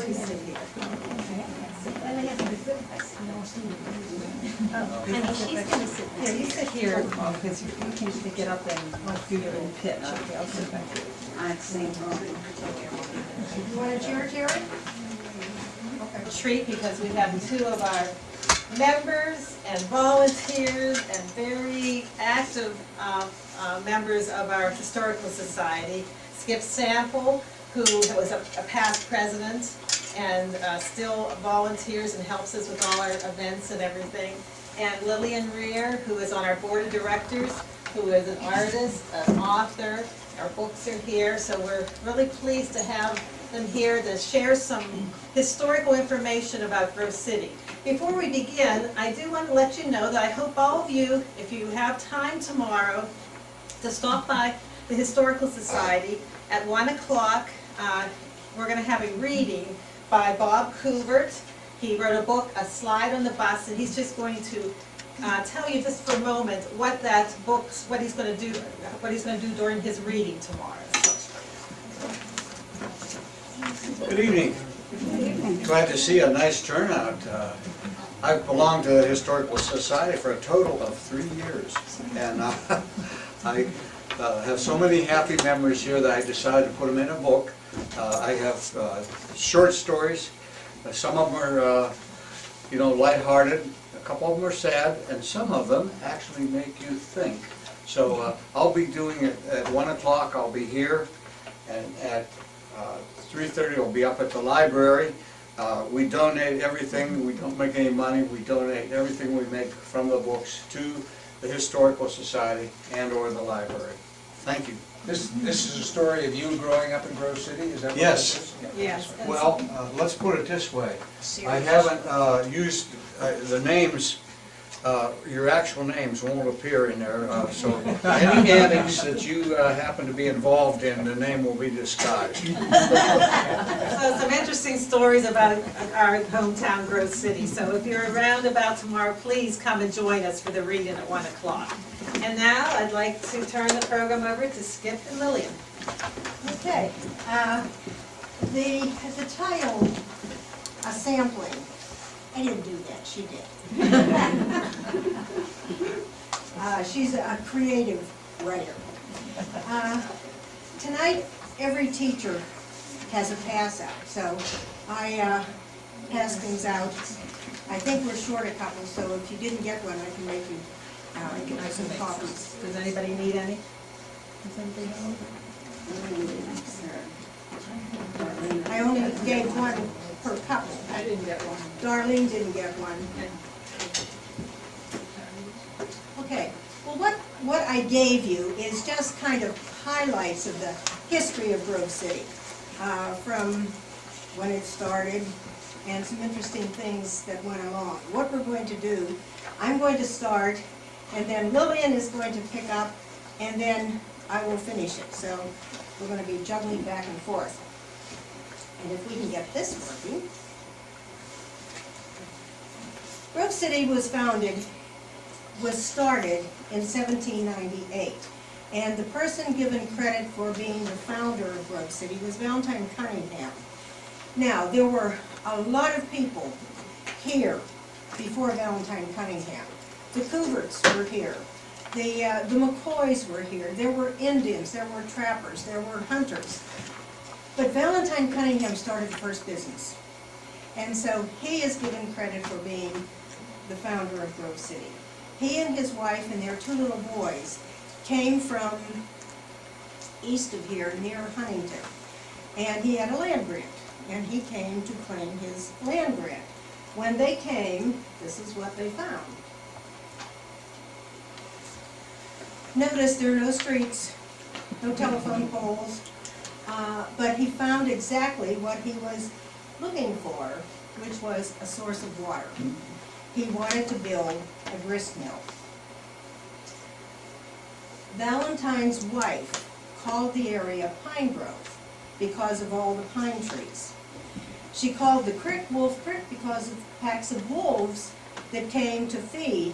please sit here. Honey, she's going to sit there. Yeah, you sit here because you need to get up and do your little pitch. Okay, I'll sit back here. You want a chair, Jerry? A treat because we have two of our members and volunteers and very active members of our Historical Society. Skip Sample, who was a past president and still volunteers and helps us with all our events and everything. And Lillian Reeher, who is on our board of directors, who is an artist, an author. Our books are here, so we're really pleased to have them here to share some historical information about Grove City. Before we begin, I do want to let you know that I hope all of you, if you have time tomorrow, to stop by the Historical Society at 1 o'clock. We're going to have a reading by Bob Couvert. He wrote a book, A Slide on the Bus, and he's just going to tell you just for a moment what that book's, what he's going to do during his reading tomorrow. Good evening. Glad to see a nice turnout. I've belonged to the Historical Society for a total of 3 years, and I have so many happy memories here that I decided to put them in a book. I have short stories. Some of them are, lighthearted. A couple of them are sad, and some of them actually make you think. So I'll be doing it at 1 o'clock. I'll be here, and at 3:30 I'll be up at the library. We donate everything. We don't make any money. We donate everything we make from the books to the Historical Society and or the library. Thank you. This is a story of you growing up in Grove City, is that what Yes. this is? Yes. Well, let's put it this way. I haven't used the names, your actual names won't appear in there, so any antics that you happen to be involved in, the name will be disguised. So some interesting stories about our hometown, Grove City. So if you're around about tomorrow, please come and join us for the reading at 1 o'clock. And now I'd like to turn the program over to Skip and Lillian. Okay, the title, sampling, I didn't do that, she did. She's a creative writer. Tonight, every teacher has a pass out, so I pass things out. I think we're short a couple, so if you didn't get one, I can make you some copies. Does anybody need any? I only gave one per couple. I didn't get one. Darlene didn't get one. Okay, well what I gave you is just kind of highlights of the history of Grove City, from when it started and some interesting things that went along. What we're going to do, I'm going to start, and then Lillian is going to pick up, and then I will finish it. So we're going to be juggling back and forth. And if we can get this working. Grove City was started in 1798. And the person given credit for being the founder of Grove City was Valentine Cunningham. Now, there were a lot of people here before Valentine Cunningham. The Couverts were here. The McCoys were here. There were Indians, there were trappers, there were hunters. But Valentine Cunningham started the first business. And so he is given credit for being the founder of Grove City. He and his wife and their 2 little boys came from east of here near Huntington. And he had a land grant. And he came to claim his land grant. When they came, this is what they found. Notice there are no streets, no telephone poles, but he found exactly what he was looking for, which was a source of water. He wanted to build a grist mill. Valentine's wife called the area Pine Grove because of all the pine trees. She called the creek Wolf Creek because of packs of wolves that came to feed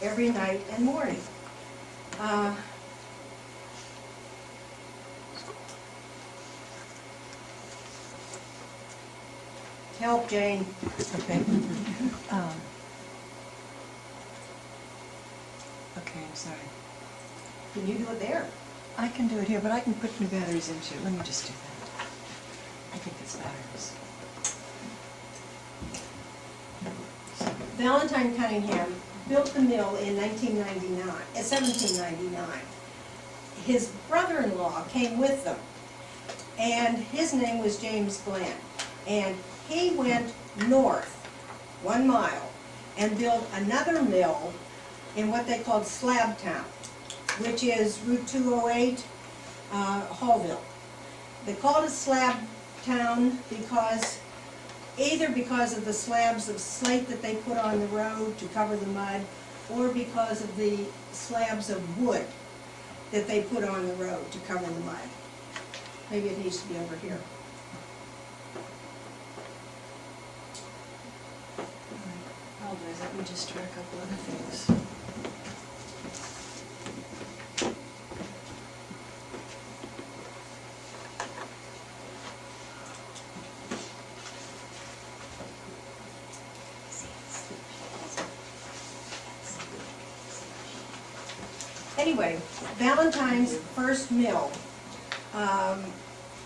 every night and morning. Help, Jane. Okay. Okay, I'm sorry. Can you do it there? I can do it here, but I can put new batteries into it. Let me just do that. I think it's batteries. Valentine Cunningham built the mill in 1799. His brother-in-law came with them, and his name was James Glenn. And he went north 1 mile and built another mill in what they called Slab Town, which is Route 208, Hallville. They called it Slab Town because, either because of the slabs of slate that they put on the road to cover the mud, or because of the slabs of wood that they put on the road to cover the mud. Maybe it needs to be over here. Apologize, let me just try a couple other things. Anyway, Valentine's first mill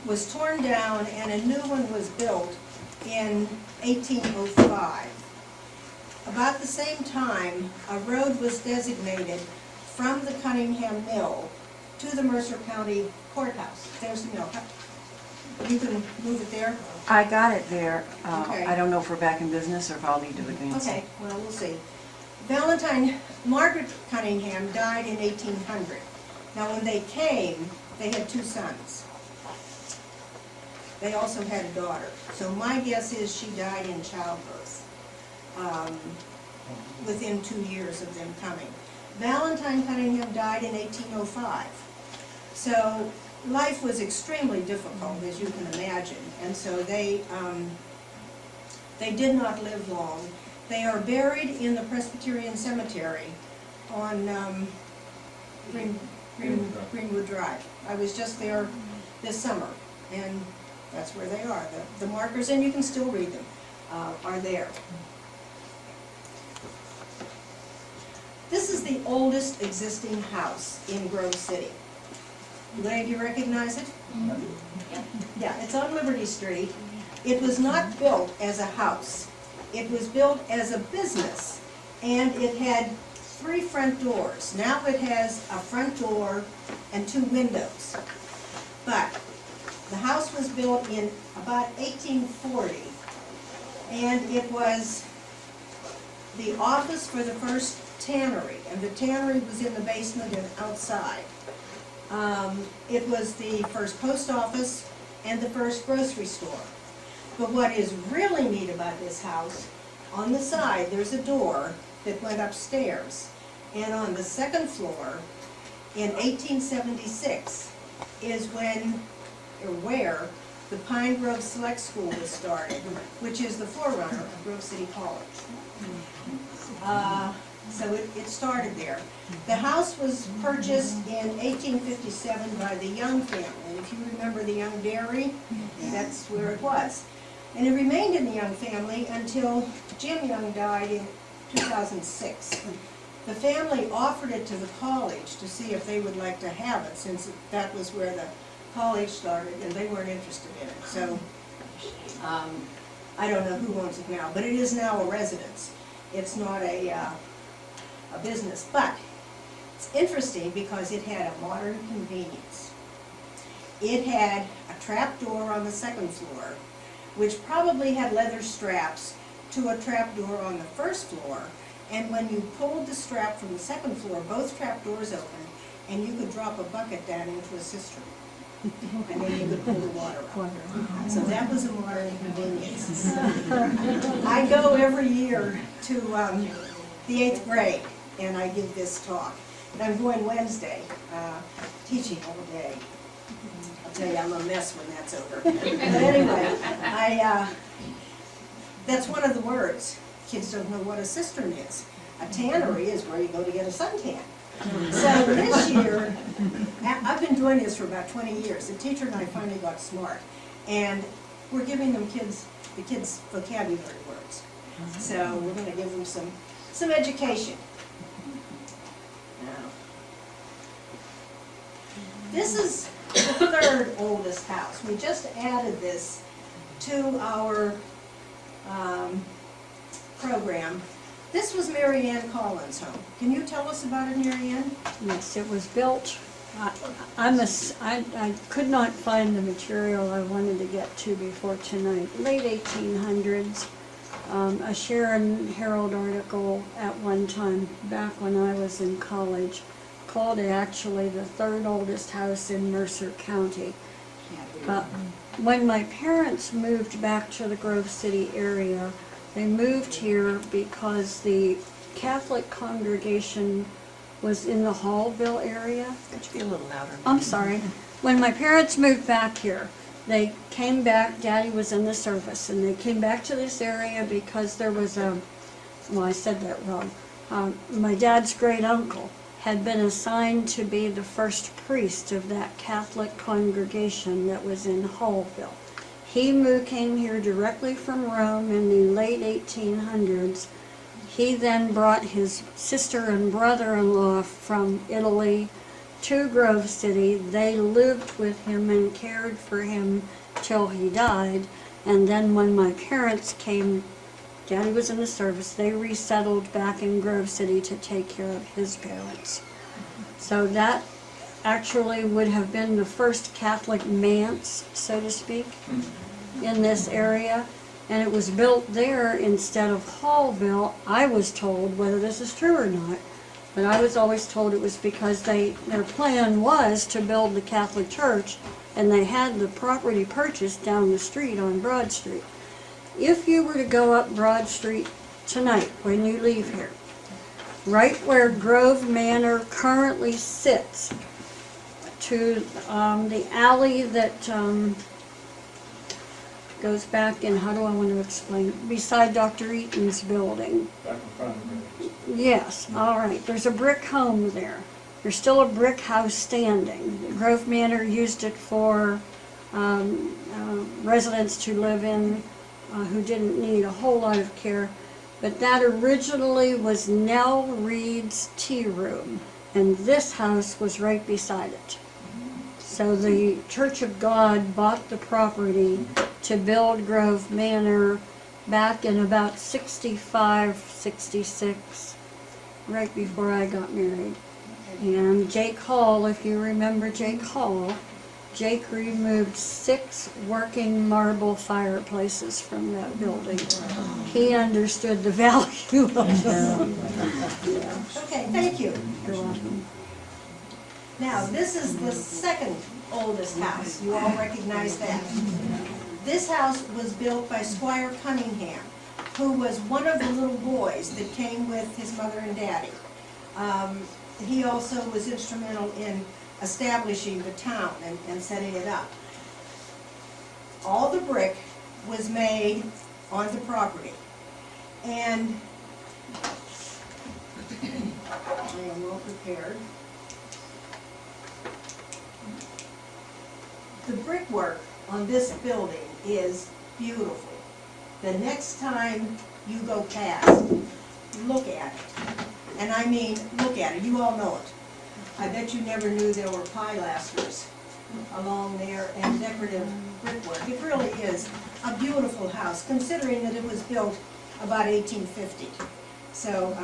was torn down and a new one was built in 1805. About the same time, a road was designated from the Cunningham Mill to the Mercer County Courthouse. There's the mill. You can move it there? I got it there. Okay. I don't know if we're back in business or if I'll need to advance. Okay, well, we'll see. Margaret Cunningham died in 1800. Now, when they came, they had 2 sons. They also had a daughter. So my guess is she died in childbirth, within 2 years of them coming. Valentine Cunningham died in 1805. So life was extremely difficult, as you can imagine, and so they did not live long. They are buried in the Presbyterian Cemetery on Greenwood Drive. I was just there this summer, and that's where they are. The markers, and you can still read them, are there. This is the oldest existing house in Grove City. Do any of you recognize it? Yeah, it's on Liberty Street. It was not built as a house. It was built as a business, and it had 3 front doors. Now it has a front door and 2 windows. But the house was built in about 1840, and it was the office for the first tannery, and the tannery was in the basement and outside. It was the first post office and the first grocery store. But what is really neat about this house, on the side there's a door that went upstairs, and on the 2nd floor in 1876 is where the Pine Grove Select School was started, which is the forerunner of Grove City College. So it started there. The house was purchased in 1857 by the Young family, and if you remember the Young Dairy, that's where it was. And it remained in the Young family until Jim Young died in 2006. The family offered it to the college to see if they would like to have it, since that was where the college started, and they weren't interested in it. So I don't know who owns it now, but it is now a residence. It's not a business, but it's interesting because it had a modern convenience. It had a trap door on the 2nd floor, which probably had leather straps to a trap door on the 1st floor, and when you pulled the strap from the 2nd floor, both trap doors opened, and you could drop a bucket down into a cistern, and then you could pull the water out. So that was a modern convenience. I go every year to the 8th grade, and I give this talk. And I'm going Wednesday, teaching all day. I'll tell you, I'm a mess when that's over. But anyway, that's one of the words. Kids don't know what a cistern is. A tannery is where you go to get a suntan. So this year, I've been doing this for about 20 years. The teacher and I finally got smart, and we're giving them kids the kids' vocabulary words. So we're gonna give them some education. Now, this is the third oldest house. We just added this to our program. This was Mary Ann Collins' home. Can you tell us about it, Mary Ann? Yes, it was built, I could not find the material I wanted to get to before tonight. Late 1800s, a Sharon Herald article at one time, back when I was in college, called it actually the third oldest house in Mercer County. When my parents moved back to the Grove City area, they moved here because the Catholic congregation was in the Hallville area. Could you be a little louder? I'm sorry. When my parents moved back here, they came back, Daddy was in the service, and they came back to this area because there was a, well, I said that wrong. My dad's great uncle had been assigned to be the first priest of that Catholic congregation that was in Hallville. He came here directly from Rome in the late 1800s. He then brought his sister and brother-in-law from Italy to Grove City. They lived with him and cared for him till he died. And then when my parents came, Daddy was in the service, they resettled back in Grove City to take care of his parents. So that actually would have been the first Catholic manse, so to speak, in this area. And it was built there instead of Hallville. I was told, whether this is true or not, but I was always told it was because their plan was to build the Catholic Church, and they had the property purchased down the street on Broad Street. If you were to go up Broad Street tonight when you leave here, right where Grove Manor currently sits, to the alley that goes back in, how do I want to explain it? Beside Dr. Eaton's building. Back in front of me. Yes, all right. There's a brick home there. There's still a brick house standing. Grove Manor used it for residents to live in who didn't need a whole lot of care. But that originally was Nell Reed's tea room, and this house was right beside it. So the Church of God bought the property to build Grove Manor back in about 65, 66, right before I got married. And Jake Hall, if you remember Jake Hall, Jake removed 6 working marble fireplaces from that building. He understood the value of them. Okay, thank you. You're welcome. Now, this is the second oldest house. You all recognize that. This house was built by Squire Cunningham, who was one of the little boys that came with his mother and daddy. He also was instrumental in establishing the town and setting it up. All the brick was made on the property. And I am well prepared. The brickwork on this building is beautiful. The next time you go past, look at it. And I mean, look at it, you all know it. I bet you never knew there were pilasters along there and decorative brickwork. It really is a beautiful house, considering that it was built about 1850. So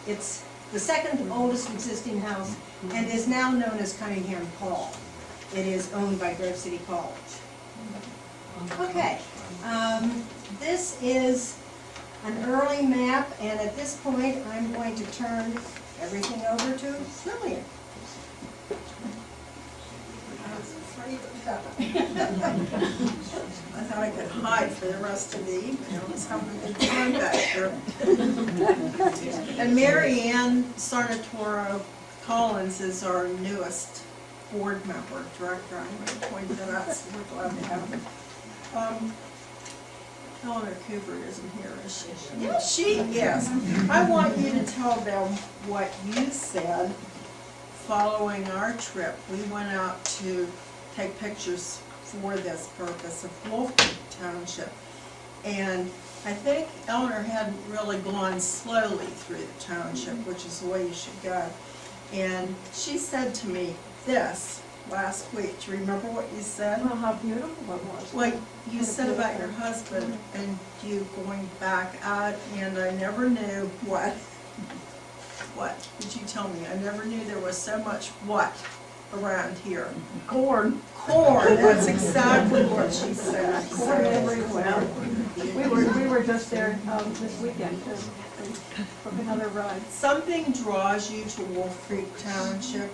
it's the second oldest existing house and is now known as Cunningham Hall. It is owned by Grove City College. Okay, this is an early map, and at this point I'm going to turn everything over to Lillian. I was afraid of that. I thought I could hide for the rest of the evening. I was having a good time back here. And Mary Ann Sarnatoro Collins is our newest board member, director. I'm going to point that out, so we're glad to have her. Eleanor Cooper isn't here, is she? Yeah, she is. I want you to tell them what you said following our trip. We went out to take pictures for this purpose of Wolf Township. And I think Eleanor hadn't really gone slowly through the township, which is the way you should go. And she said to me this last week, do you remember what you said? Well, how beautiful it was. Well, you said about your husband and you going back out, and I never knew what did you tell me? I never knew there was so much what around here. Corn. Corn, that's exactly what she said. Corn everywhere. We were just there this weekend too. Took another ride. Something draws you to Wolf Creek Township.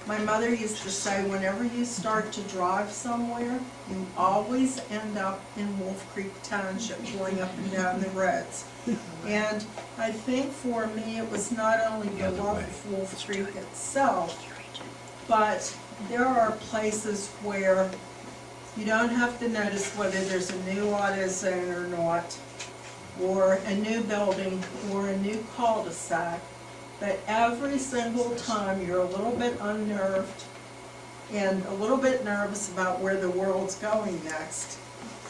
My mother used to say, whenever you start to drive somewhere, you always end up in Wolf Creek Township, going up and down the roads. And I think for me, it was not only the love of Wolf Creek itself, but there are places where you don't have to notice whether there's a new AutoZone or not, or a new building, or a new cul-de-sac. But every single time you're a little bit unnerved and a little bit nervous about where the world's going next.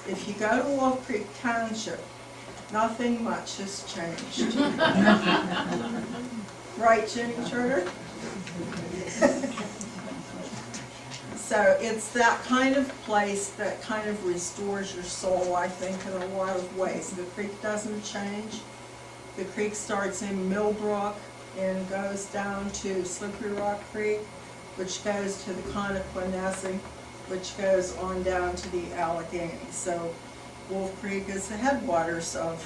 If you go to Wolf Creek Township, nothing much has changed. Right, Jenny Turner? So it's that kind of place that kind of restores your soul, I think, in a lot of ways. The creek doesn't change. The creek starts in Millbrook and goes down to Slippery Rock Creek, which goes to the Connequenessing, which goes on down to the Allegheny. So Wolf Creek is the headwaters of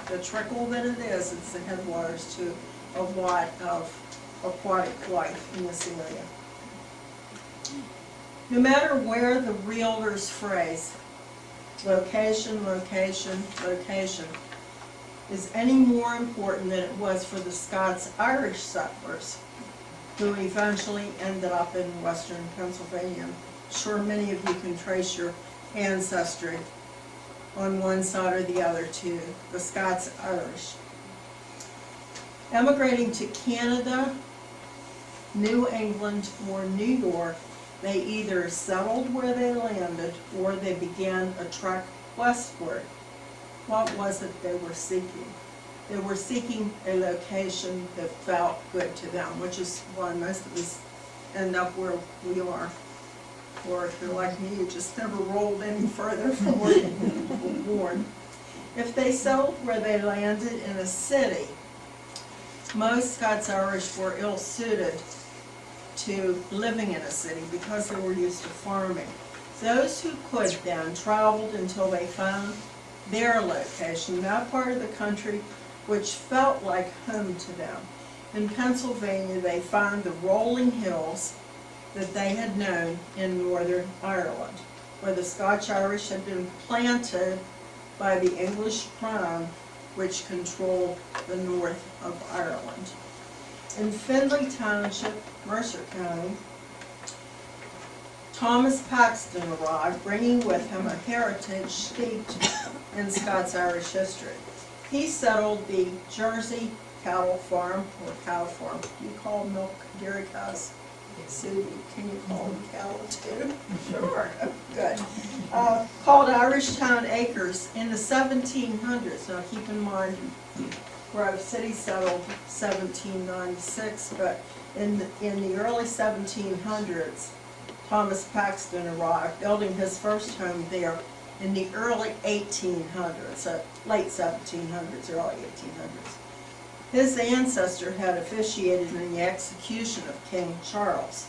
the trickle that it is. It's the headwaters to a lot of aquatic life in this area. No matter where the realtor's phrase, location, location, location, is any more important than it was for the Scots-Irish settlers, who eventually ended up in western Pennsylvania. I'm sure many of you can trace your ancestry on one side or the other to the Scots-Irish. Emigrating to Canada, New England, or New York, they either settled where they landed or they began a trek westward. What was it they were seeking? They were seeking a location that felt good to them, which is why most of us end up where we are. Or if you're like me, you just never rolled any further from where you were born. If they settled where they landed in a city, most Scots-Irish were ill-suited to living in a city because they were used to farming. Those who could then traveled until they found their location, that part of the country which felt like home to them. In Pennsylvania, they found the rolling hills that they had known in Northern Ireland, where the Scotch-Irish had been planted by the English crown, which controlled the north of Ireland. In Findlay Township, Mercer County, Thomas Paxton arrived, bringing with him a heritage steeped in Scots-Irish history. He settled the Jersey cattle farm, or cow farm. You call milk dairy cows? Sue, can you call them cattle too? Sure, good. Called Irishtown Acres in the 1700s. Now keep in mind, Grove City settled 1796, but in the early 1700s, Thomas Paxton arrived, building his first home there in the early 1800s, so late 1700s, early 1800s. His ancestor had officiated in the execution of King Charles,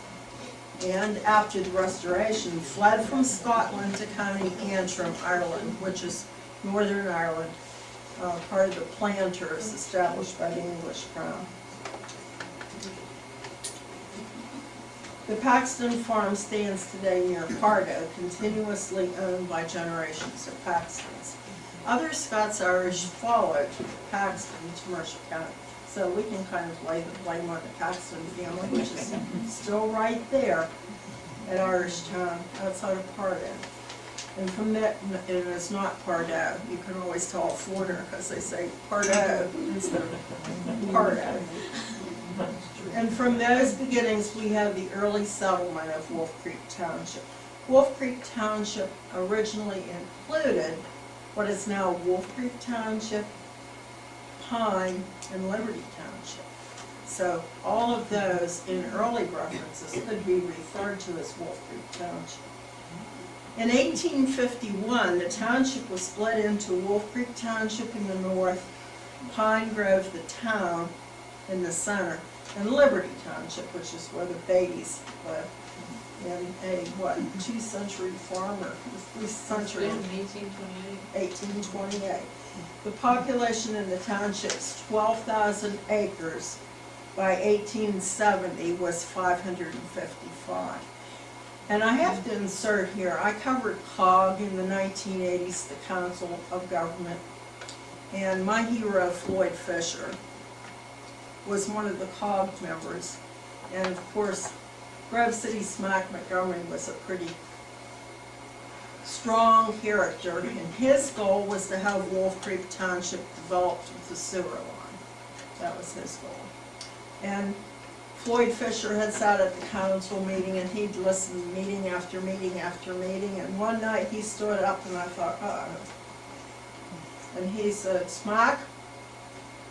and after the Restoration, fled from Scotland to County Antrim, Ireland, which is Northern Ireland, part of the planters established by the English crown. The Paxton farm stands today near Pardo, continuously owned by generations of Paxtons. Other Scots-Irish followed Paxton to Mercer County. So we can kind of lay the blame on the Paxton family, which is still right there at Irishtown, outside of Pardo. And from that, it is not Pardo. You can always tell a foreigner because they say Pardo instead of Pardo. And from those beginnings, we have the early settlement of Wolf Creek Township. Wolf Creek Township originally included what is now Wolf Creek Township, Pine, and Liberty Township. So all of those in early references could be referred to as Wolf Creek Township. In 1851, the township was split into Wolf Creek Township in the north, Pine Grove, the town, in the center, and Liberty Township, which is where the Beatties lived. And a, 2-century farmer, 3-century, 1828. The population in the township's 12,000 acres by 1870 was 555. And I have to insert here, I covered COG in the 1980s, the Council of Government, and my hero, Floyd Fisher, was one of the COG members. And of course, Grove City Smack Montgomery was a pretty strong character, and his goal was to have Wolf Creek Township developed with the sewer line. That was his goal. And Floyd Fisher had sat at the council meeting, and he'd listened meeting after meeting after meeting, and one night he stood up and I thought, uh-oh. And he said, Smack,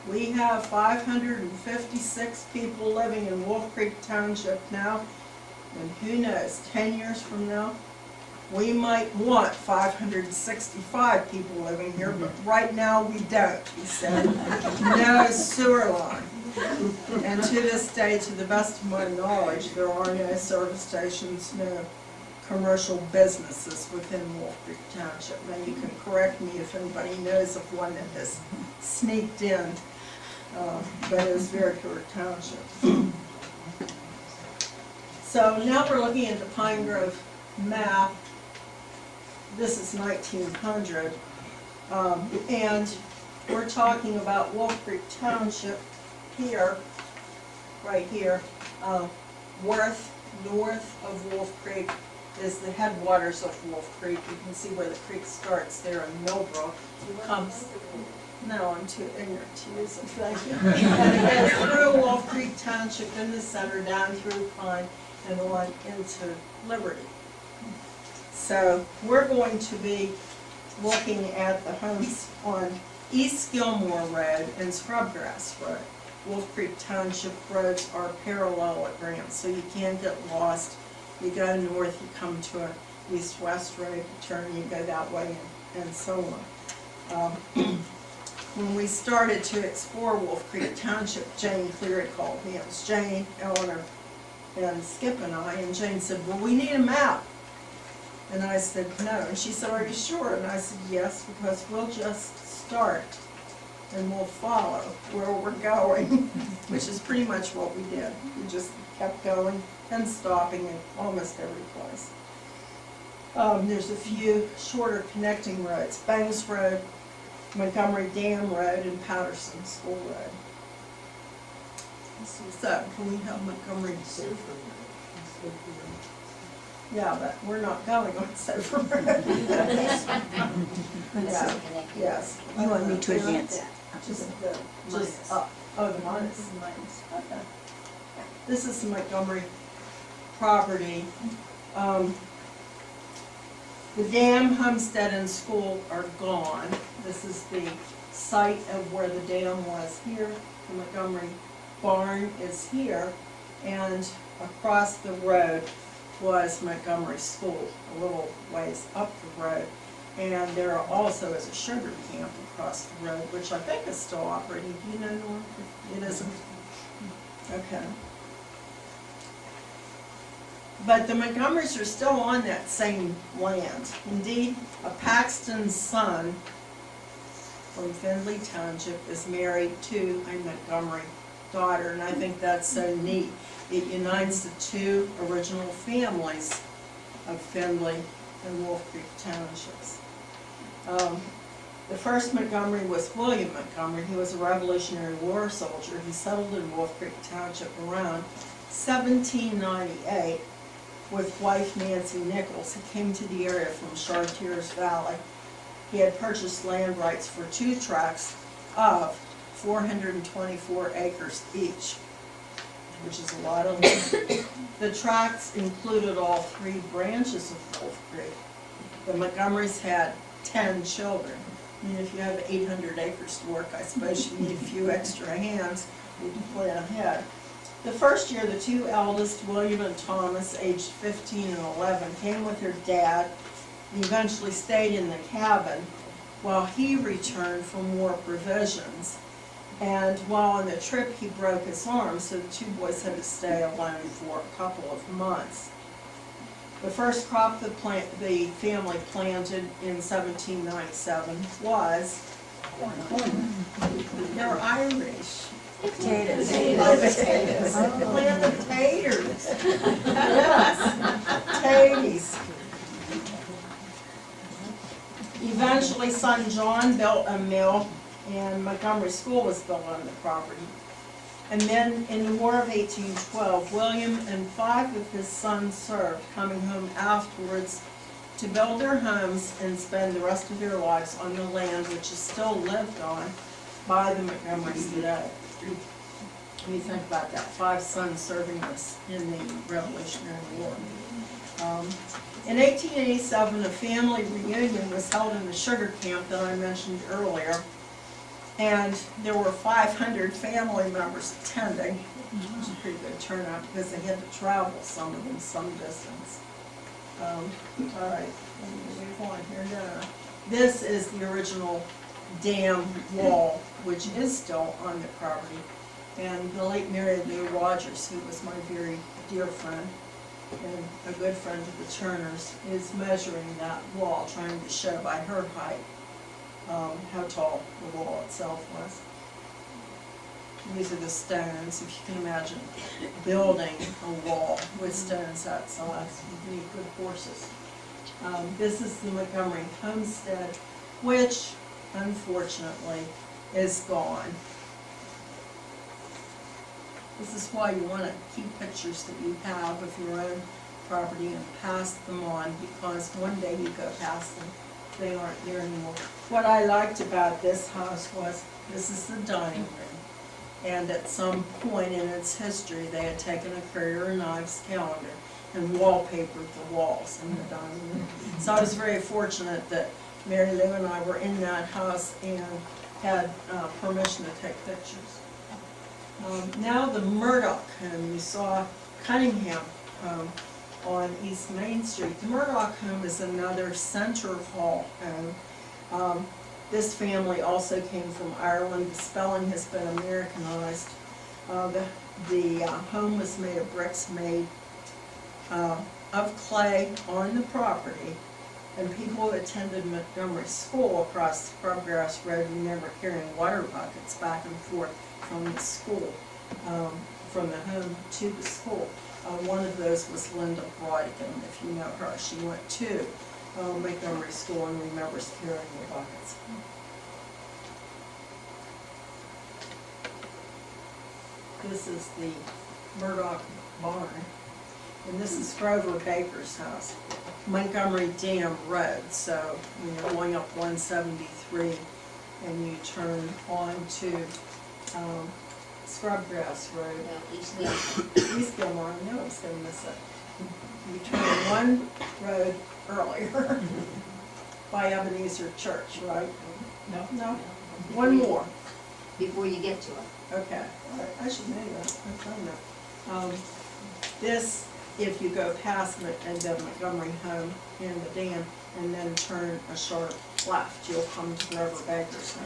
we have 556 people living in Wolf Creek Township now, and who knows, 10 years from now, we might want 565 people living here, but right now we don't, he said. No sewer line. And to this day, to the best of my knowledge, there are no service stations, no commercial businesses within Wolf Creek Township. Now you can correct me if anybody knows of one that has sneaked in, but it is very pure township. So now we're looking at the Pine Grove map. This is 1900, and we're talking about Wolf Creek Township here, right here. Worth, north of Wolf Creek, is the headwaters of Wolf Creek. You can see where the creek starts there in Millbrook. Comes, no, I'm too ignorant to use it, thank you. And it goes through Wolf Creek Township in the center, down through Pine, and on into Liberty. So we're going to be looking at the homes on East Gilmore Road and Scrubgrass Road. Wolf Creek Township roads are parallelogram, so you can't get lost. You go north, you come to an east-west road, you turn, you go that way, and so on. When we started to explore Wolf Creek Township, Jane Cleary called me. It was Jane, Eleanor, and Skip and I, and Jane said, well, we need a map. And I said, no. And she said, are you sure? And I said, yes, because we'll just start and we'll follow where we're going, which is pretty much what we did. We just kept going and stopping in almost every place. There's a few shorter connecting roads, Bangs Road, Montgomery Dam Road, and Patterson School Road. So, can we have Montgomery? Yeah, but we're not going on Silver Road. Yeah, yes. You want me to advance? Just up. Oh, the minus. Okay. This is the Montgomery property. The dam, homestead, and school are gone. This is the site of where the dam was here. The Montgomery barn is here, and across the road was Montgomery School, a little ways up the road. And there also is a sugar camp across the road, which I think is still operating. Do you know, Norm? It isn't? Okay. But the Montgomerys are still on that same land. Indeed, a Paxton's son from Findlay Township is married to a Montgomery daughter, and I think that's so neat. It unites the two original families of Findlay and Wolf Creek Townships. The first Montgomery was William Montgomery. He was a Revolutionary War soldier. He settled in Wolf Creek Township around 1798 with wife Nancy Nichols. He came to the area from Chartiers Valley. He had purchased land rights for 2 tracts of 424 acres each, which is a lot of land. The tracts included all 3 branches of Wolf Creek. The Montgomerys had 10 children. I mean, if you have 800 acres to work, I suppose you need a few extra hands to plan ahead. The first year, the two eldest, William and Thomas, aged 15 and 11, came with their dad and eventually stayed in the cabin while he returned for more provisions. And while on the trip, he broke his arm, so the two boys had to stay alone for a couple of months. The first crop the family planted in 1797 was corn. They're Irish. Potatoes. Potatoes. Planted taters. Yes, taties. Eventually, son John built a mill, and Montgomery School was built on the property. And then in the War of 1812, William and 5 of his sons served, coming home afterwards to build their homes and spend the rest of their lives on the land which is still lived on by the Montgomerys today. When you think about that, 5 sons serving us in the Revolutionary War. In 1887, a family reunion was held in the sugar camp that I mentioned earlier. And there were 500 family members attending, which was a pretty good turnout because they had to travel, some of them, some distance. All right, let me move on here now. This is the original dam wall, which is still on the property. And the late Mary Lou Rogers, who was my very dear friend and a good friend of the Turners, is measuring that wall, trying to show by her height how tall the wall itself was. These are the stones. If you can imagine building a wall with stones that size, you need good horses. This is the Montgomery homestead, which unfortunately is gone. This is why you want to keep pictures that you have of your own property and pass them on, because one day you go past them, they aren't there anymore. What I liked about this house was, this is the dining room, and at some point in its history, they had taken a Currier and Ives calendar and wallpapered the walls in the dining room. So I was very fortunate that Mary Lou and I were in that house and had permission to take pictures. Now the Murdoch home, you saw Cunningham on East Main Street. The Murdoch home is another Center Hall home. This family also came from Ireland. The spelling has been Americanized. The home was made of bricks made of clay on the property. And people who attended Montgomery School across Scrubgrass Road remember carrying water buckets back and forth from the school, from the home to the school. One of those was Linda Brodigan, if you know her. She went to Montgomery School and remembers carrying the buckets. This is the Murdoch barn, and this is Grover Baker's house. Montgomery Dam Road, so going up 173 and you turn on to Scrubgrass Road. East Gilmore. East Gilmore, I knew I was going to miss it. You turn one road earlier by Ebenezer Church, right? No. No? One more. Before you get to it. Okay, all right. I should know that, I've done that. This, if you go past the Montgomery home in the dam and then turn a sharp left, you'll come to Grover Baker's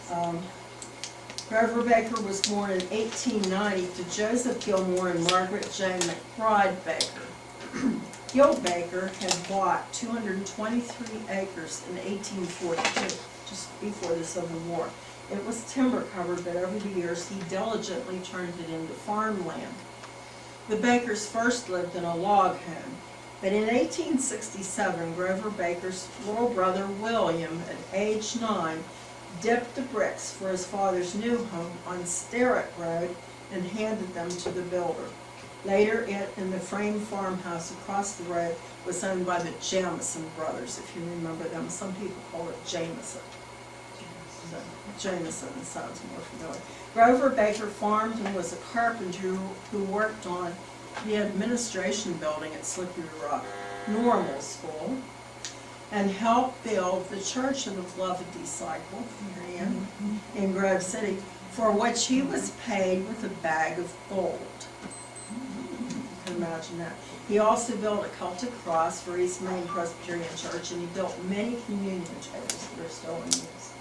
home. Grover Baker was born in 1890 to Joseph Gilmore and Margaret J. McBride Baker. Gil Baker had bought 223 acres in 1842, just before the Civil War. It was timber covered, but over the years he diligently turned it into farmland. The Bakers first lived in a log home, but in 1867, Grover Baker's little brother William, at age 9, dipped the bricks for his father's new home on Sterrett Road and handed them to the builder. Later, it and the frame farmhouse across the road was owned by the Jamison brothers, if you remember them. Some people call it Jameson. So, Jameson sounds more familiar. Grover Baker farmed and was a carpenter who worked on the administration building at Slippery Rock Normal School. and helped build the Church of the Beloved Disciple in Grove City, for which he was paid with a bag of gold. You can imagine that. He also built a Celtic cross for East Main Presbyterian Church, and he built many communion tables that are still in use.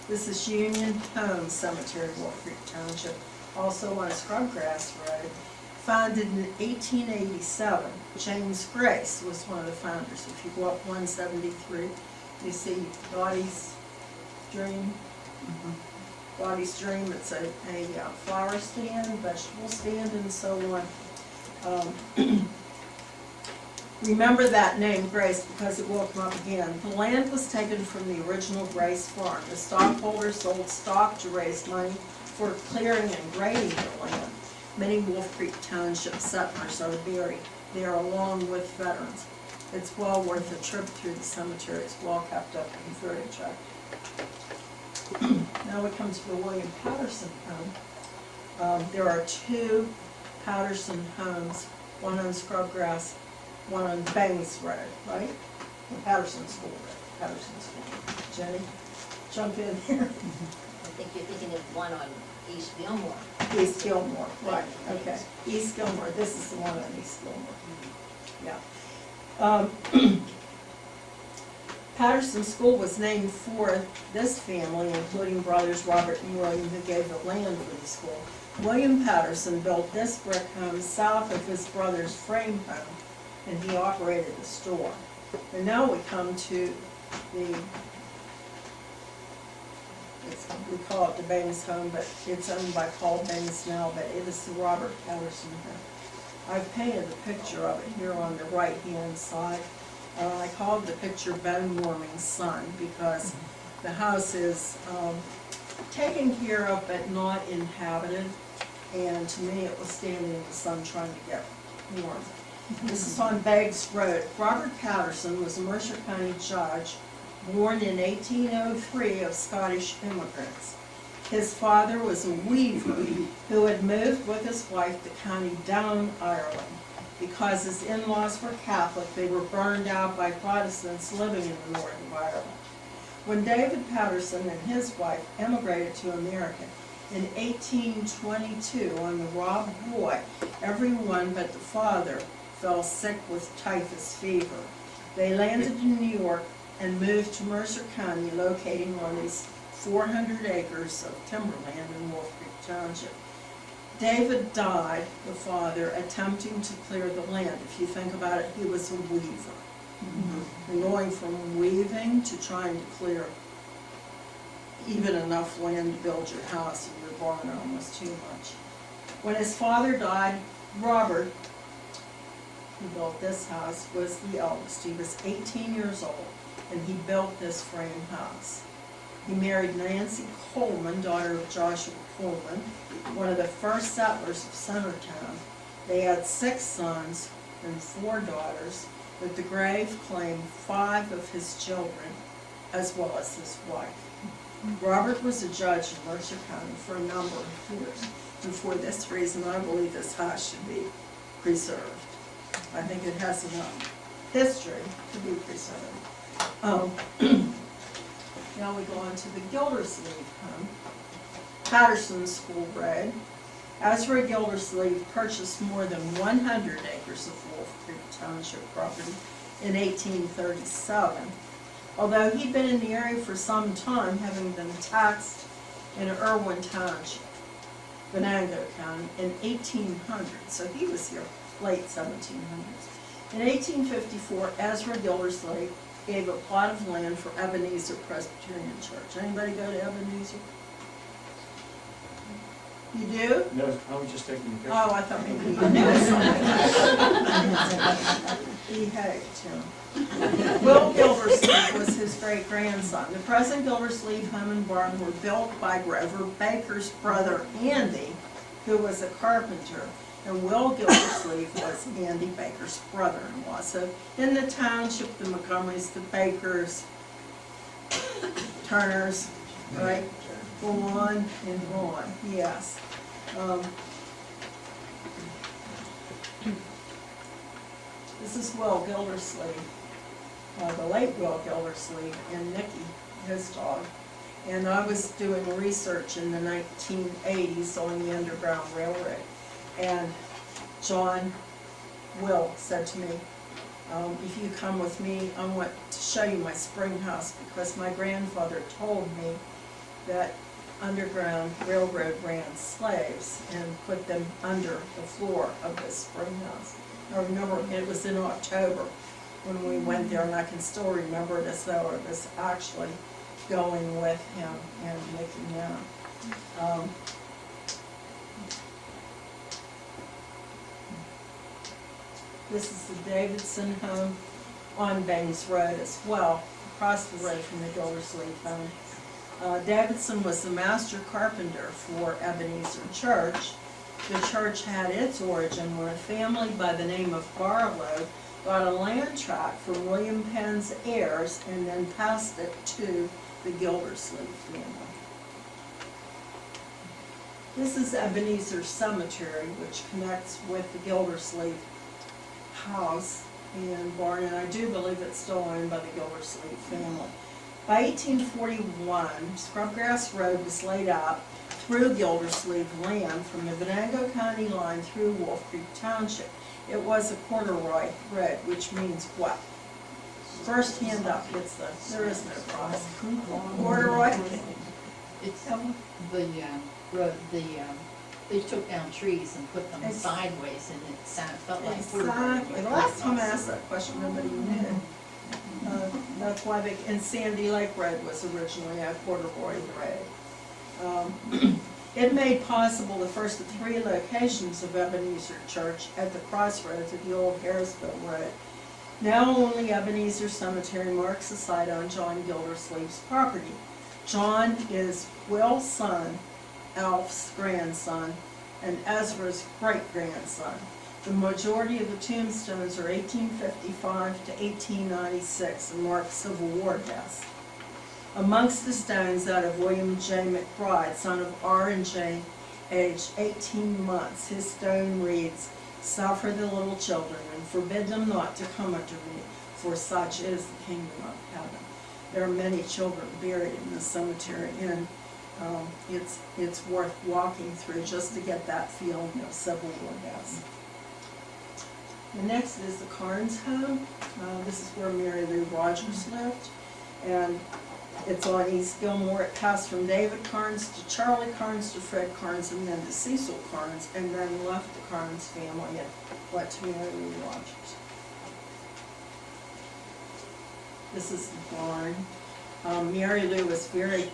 This is Union Home Cemetery, Wolf Creek Township, also on Scrubgrass Road. Founded in 1887. James Grace was one of the founders. If you go up 173, you see Dottie's Dream. Dottie's Dream, it's a flower stand, vegetable stand, and so on. Remember that name, Grace, because it will come up again. The land was taken from the original Grace farm. The stockholders sold stock to raise money for clearing and grading the land. Many Wolf Creek Township settlers are buried there along with veterans. It's well worth a trip through the cemetery. It's well kept up and very attractive. Now we come to the William Patterson home. There are two Patterson homes, one on Scrubgrass, one on Bangs Road, right? Patterson School Road, Patterson School. Jenny, jump in here. I think you're thinking of one on East Gilmore. East Gilmore, right, okay. East Gilmore, this is the one on East Gilmore. Yeah. Patterson School was named for this family, including brothers Robert and William, who gave the land for the school. William Patterson built this brick home south of his brother's frame home, and he operated a store. And now we come to the, we call it the Bangs home, but it's owned by Paul Bangs now, but it is the Robert Patterson home. I've painted a picture of it here on the right-hand side. I called the picture Bone Warming Sun because the house is taken care of but not inhabited, and to me it was standing in the sun trying to get warm. This is on Beggs Road. Robert Patterson was a Mercer County judge born in 1803 of Scottish immigrants. His father was a weaver who had moved with his wife to County Down, Ireland. Because his in-laws were Catholic, they were burned out by Protestants living in the north of Ireland. When David Patterson and his wife emigrated to America in 1822 on the Rob Roy, everyone but the father fell sick with typhus fever. They landed in New York and moved to Mercer County, locating on these 400 acres of timberland in Wolf Creek Township. David died, the father, attempting to clear the land. If you think about it, he was a weaver. And going from weaving to trying to clear even enough land to build your house and your barn almost too much. When his father died, Robert, who built this house, was the eldest. He was 18 years old, and he built this frame house. He married Nancy Coleman, daughter of Joshua Coleman, one of the first settlers of Centertown. They had 6 sons and 4 daughters, but the grave claimed 5 of his children, as well as his wife. Robert was a judge in Mercer County for a number of years, and for this reason, I believe this house should be preserved. I think it has enough history to be preserved. Now we go on to the Gildersleeve home, Patterson School Road. Ezra Gildersleeve purchased more than 100 acres of Wolf Creek Township property in 1837. Although he'd been in the area for some time, having been taxed in Irwin Township, Venango County, in 1800, so he was here late 1700s. In 1854, Ezra Gildersleeve gave a plot of land for Ebenezer Presbyterian Church. Anybody go to Ebenezer? You do? No, I was just taking a picture. Oh, I thought maybe you knew something. Behave, Tim. Will Gildersleeve was his great-grandson. The present Gildersleeve home and barn were built by Grover Baker's brother, Andy, who was a carpenter. And Will Gildersleeve was Andy Baker's brother-in-law. So in the township, the Montgomerys, the Bakers, Turners, right? Go on and on, yes. This This is Will Gildersleeve, the late Will Gildersleeve, and Nikki, his dog. And I was doing research in the 1980s on the Underground Railroad. And Will said to me, if you come with me, I want to show you my spring house, because my grandfather told me that Underground Railroad ran slaves and put them under the floor of this spring house. I remember it was in October when we went there, and I can still remember it as though I was actually going with him and Mickey now. This is the Davidson home on Bangs Road as well, across the road from the Gildersleeve home. Davidson was the master carpenter for Ebenezer Church. The church had its origin when a family by the name of Barlow got a land tract from William Penn's heirs and then passed it to the Gildersleeve family. This is Ebenezer Cemetery, which connects with the Gildersleeve house and barn, and I do believe it's still owned by the Gildersleeve family. By 1841, Scrubgrass Road was laid out through Gildersleeve land from the Venango County line through Wolf Creek Township. It was a corduroy road, which means what? First hand up, it's there is no cross. Corduroy. It's road, they took down trees and put them sideways, and it felt like. Exactly. The last time I asked that question, nobody knew. That's why and Sandy Lake Road was originally a corduroy road. It made possible the first of 3 locations of Ebenezer Church at the crossroads of the old Harrisville Road. Now only Ebenezer Cemetery marks the site on John Gildersleeve's property. John is Will's son, Alf's grandson, and Ezra's great-grandson. The majority of the tombstones are 1855 to 1896 and mark Civil War deaths. Amongst the stones that of William J. McBride, son of R and J, aged 18 months, his stone reads, "Suffer the little children, and forbid them not to come unto me, for such is the kingdom of heaven." There are many children buried in the cemetery, and it's worth walking through just to get that feeling of Civil War deaths. The next is the Carnes home. This is where Mary Lou Rogers lived, and it's on East Gilmore. It passed from David Carnes to Charlie Carnes to Fred Carnes and then to Cecil Carnes, and then left the Carnes family and went to Mary Lou Rogers. This is the barn. Mary Lou was very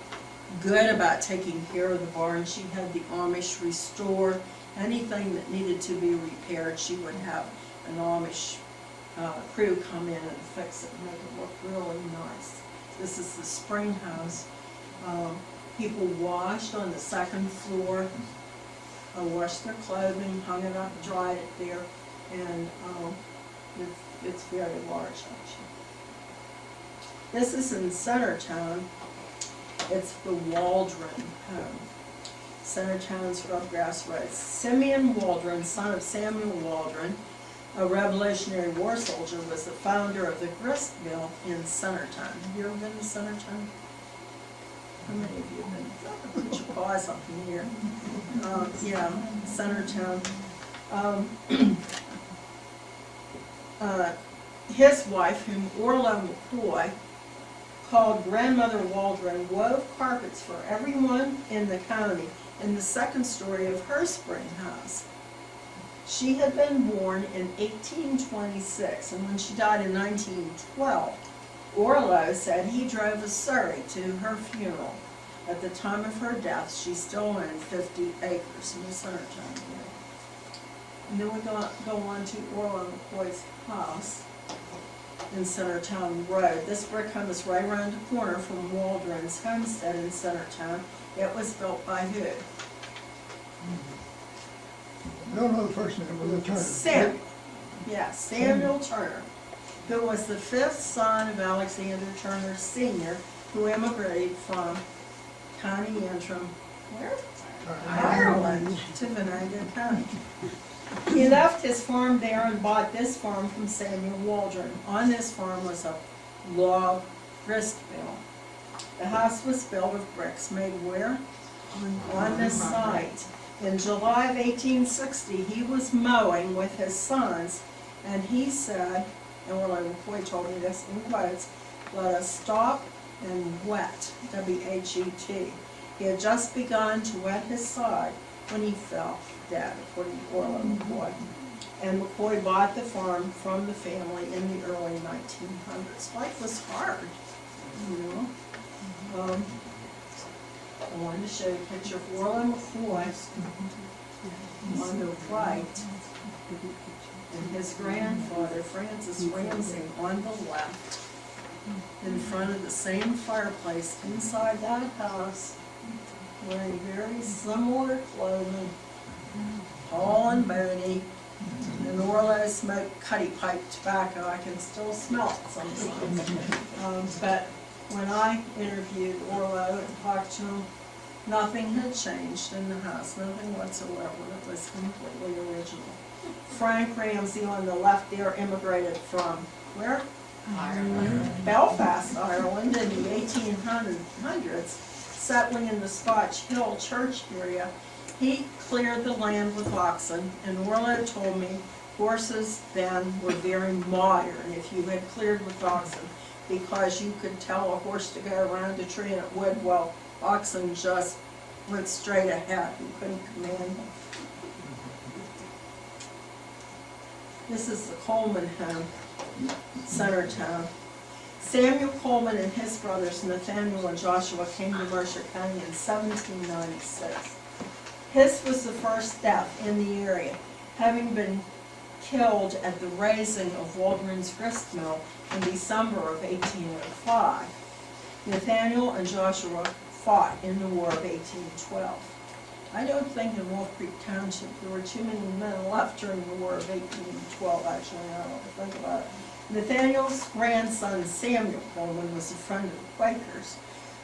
good about taking care of the barn. She had the Amish restore anything that needed to be repaired. She would have an Amish crew come in and fix it and make it look really nice. This is the spring house. People washed on the second floor, washed their clothing, hung it up, dried it there, and it's very large actually. This is in Centertown. It's the Waldron home. Centertown's Scrubgrass Road. Simeon Waldron, son of Samuel Waldron, a Revolutionary War soldier, was the founder of the grist mill in Centertown. Have you ever been to Centertown? How many of you have been? Put your paws up in here. Yeah, Centertown. His wife, whom Orlo McCoy called Grandmother Waldron, wove carpets for everyone in the county in the second story of her spring house. She had been born in 1826, and when she died in 1912, Orlo said he drove a surrey to her funeral. At the time of her death, she still owned 50 acres in the Centertown area. And then we go on to Orlo McCoy's house in Centertown Road. This brick home is right around the corner from Waldron's homestead in Centertown. It was built by who? I don't know the first name, but the Turner. Samuel. Yeah, Samuel Turner, who was the 5th son of Alexander Turner Sr., who immigrated from County Antrim, where? Ireland, to Venango County. He left his farm there and bought this farm from Samuel Waldron. On this farm was a log grist mill. The house was built of bricks made where? On this site. In July of 1860, he was mowing with his sons, and he said, and Willie McCoy told me this in quotes, "Let us stop and wet," W-H-E-T. He had just begun to wet his side when he fell dead, according to Willie McCoy. And McCoy bought the farm from the family in the early 1900s. Life was hard, you know. I wanted to show you a picture of Willie McCoy on the right, and his grandfather, Francis Ramsey, on the left, in front of the same fireplace inside that house, wearing very similar clothing, tall and bony, and Orlo smoked cutty pipe tobacco. I can still smell it sometimes. But when I interviewed Orlo and talked to him, nothing had changed in the house, nothing whatsoever. It was completely original. Frank Ramsey on the left there immigrated from where? Ireland. Belfast, Ireland, in the 1800s, settling in the Scotch Hill Church area. He cleared the land with oxen, and Orlo told me horses then were very modern if you had cleared with oxen, because you could tell a horse to go around a tree and it would, well, oxen just went straight ahead. You couldn't command them. This is the Coleman home, Centertown. Samuel Coleman and his brothers Nathaniel and Joshua came to Mercer County in 1796. His was the first death in the area, having been killed at the raising of Waldron's grist mill in December of 1805. Nathaniel and Joshua fought in the War of 1812. I don't think in Wolf Creek Township there were too many men left during the War of 1812, actually, I don't know to think about it. Nathaniel's grandson Samuel Coleman was a friend of the Quakers,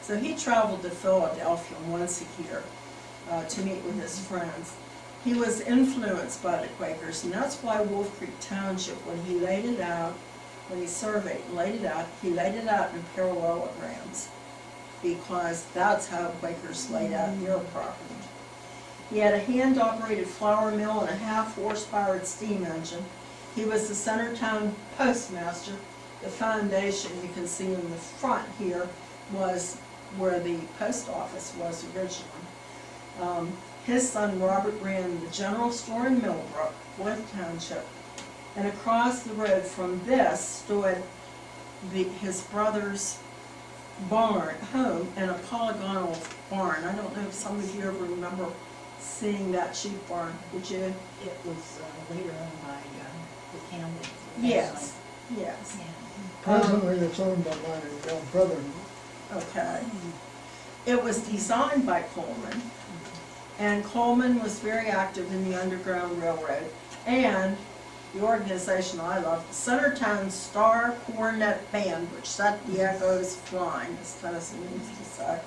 so he traveled to Philadelphia once a year to meet with his friends. He was influenced by the Quakers, and that's why Wolf Creek Township, when he laid it out, when he surveyed and laid it out, he laid it out in parallelograms, because that's how Quakers laid out their property. He had a hand-operated flour mill and a half-horsepowered steam engine. He was the Centertown postmaster. The foundation you can see in the front here was where the post office was originally. His son Robert ran the general store in Millbrook, Worth Township, and across the road from this stood his brother's barn, home, and a polygonal barn. I don't know if some of you ever remember seeing that sheep barn, did you? It was later owned by the Campbell. Yes, yes. Presently, it's owned by my brother. Okay. It was designed by Coleman, and Coleman was very active in the Underground Railroad, and the organization I love, the Centertown Star Cornet Band, which set the echoes flying, as Tennyson used to say.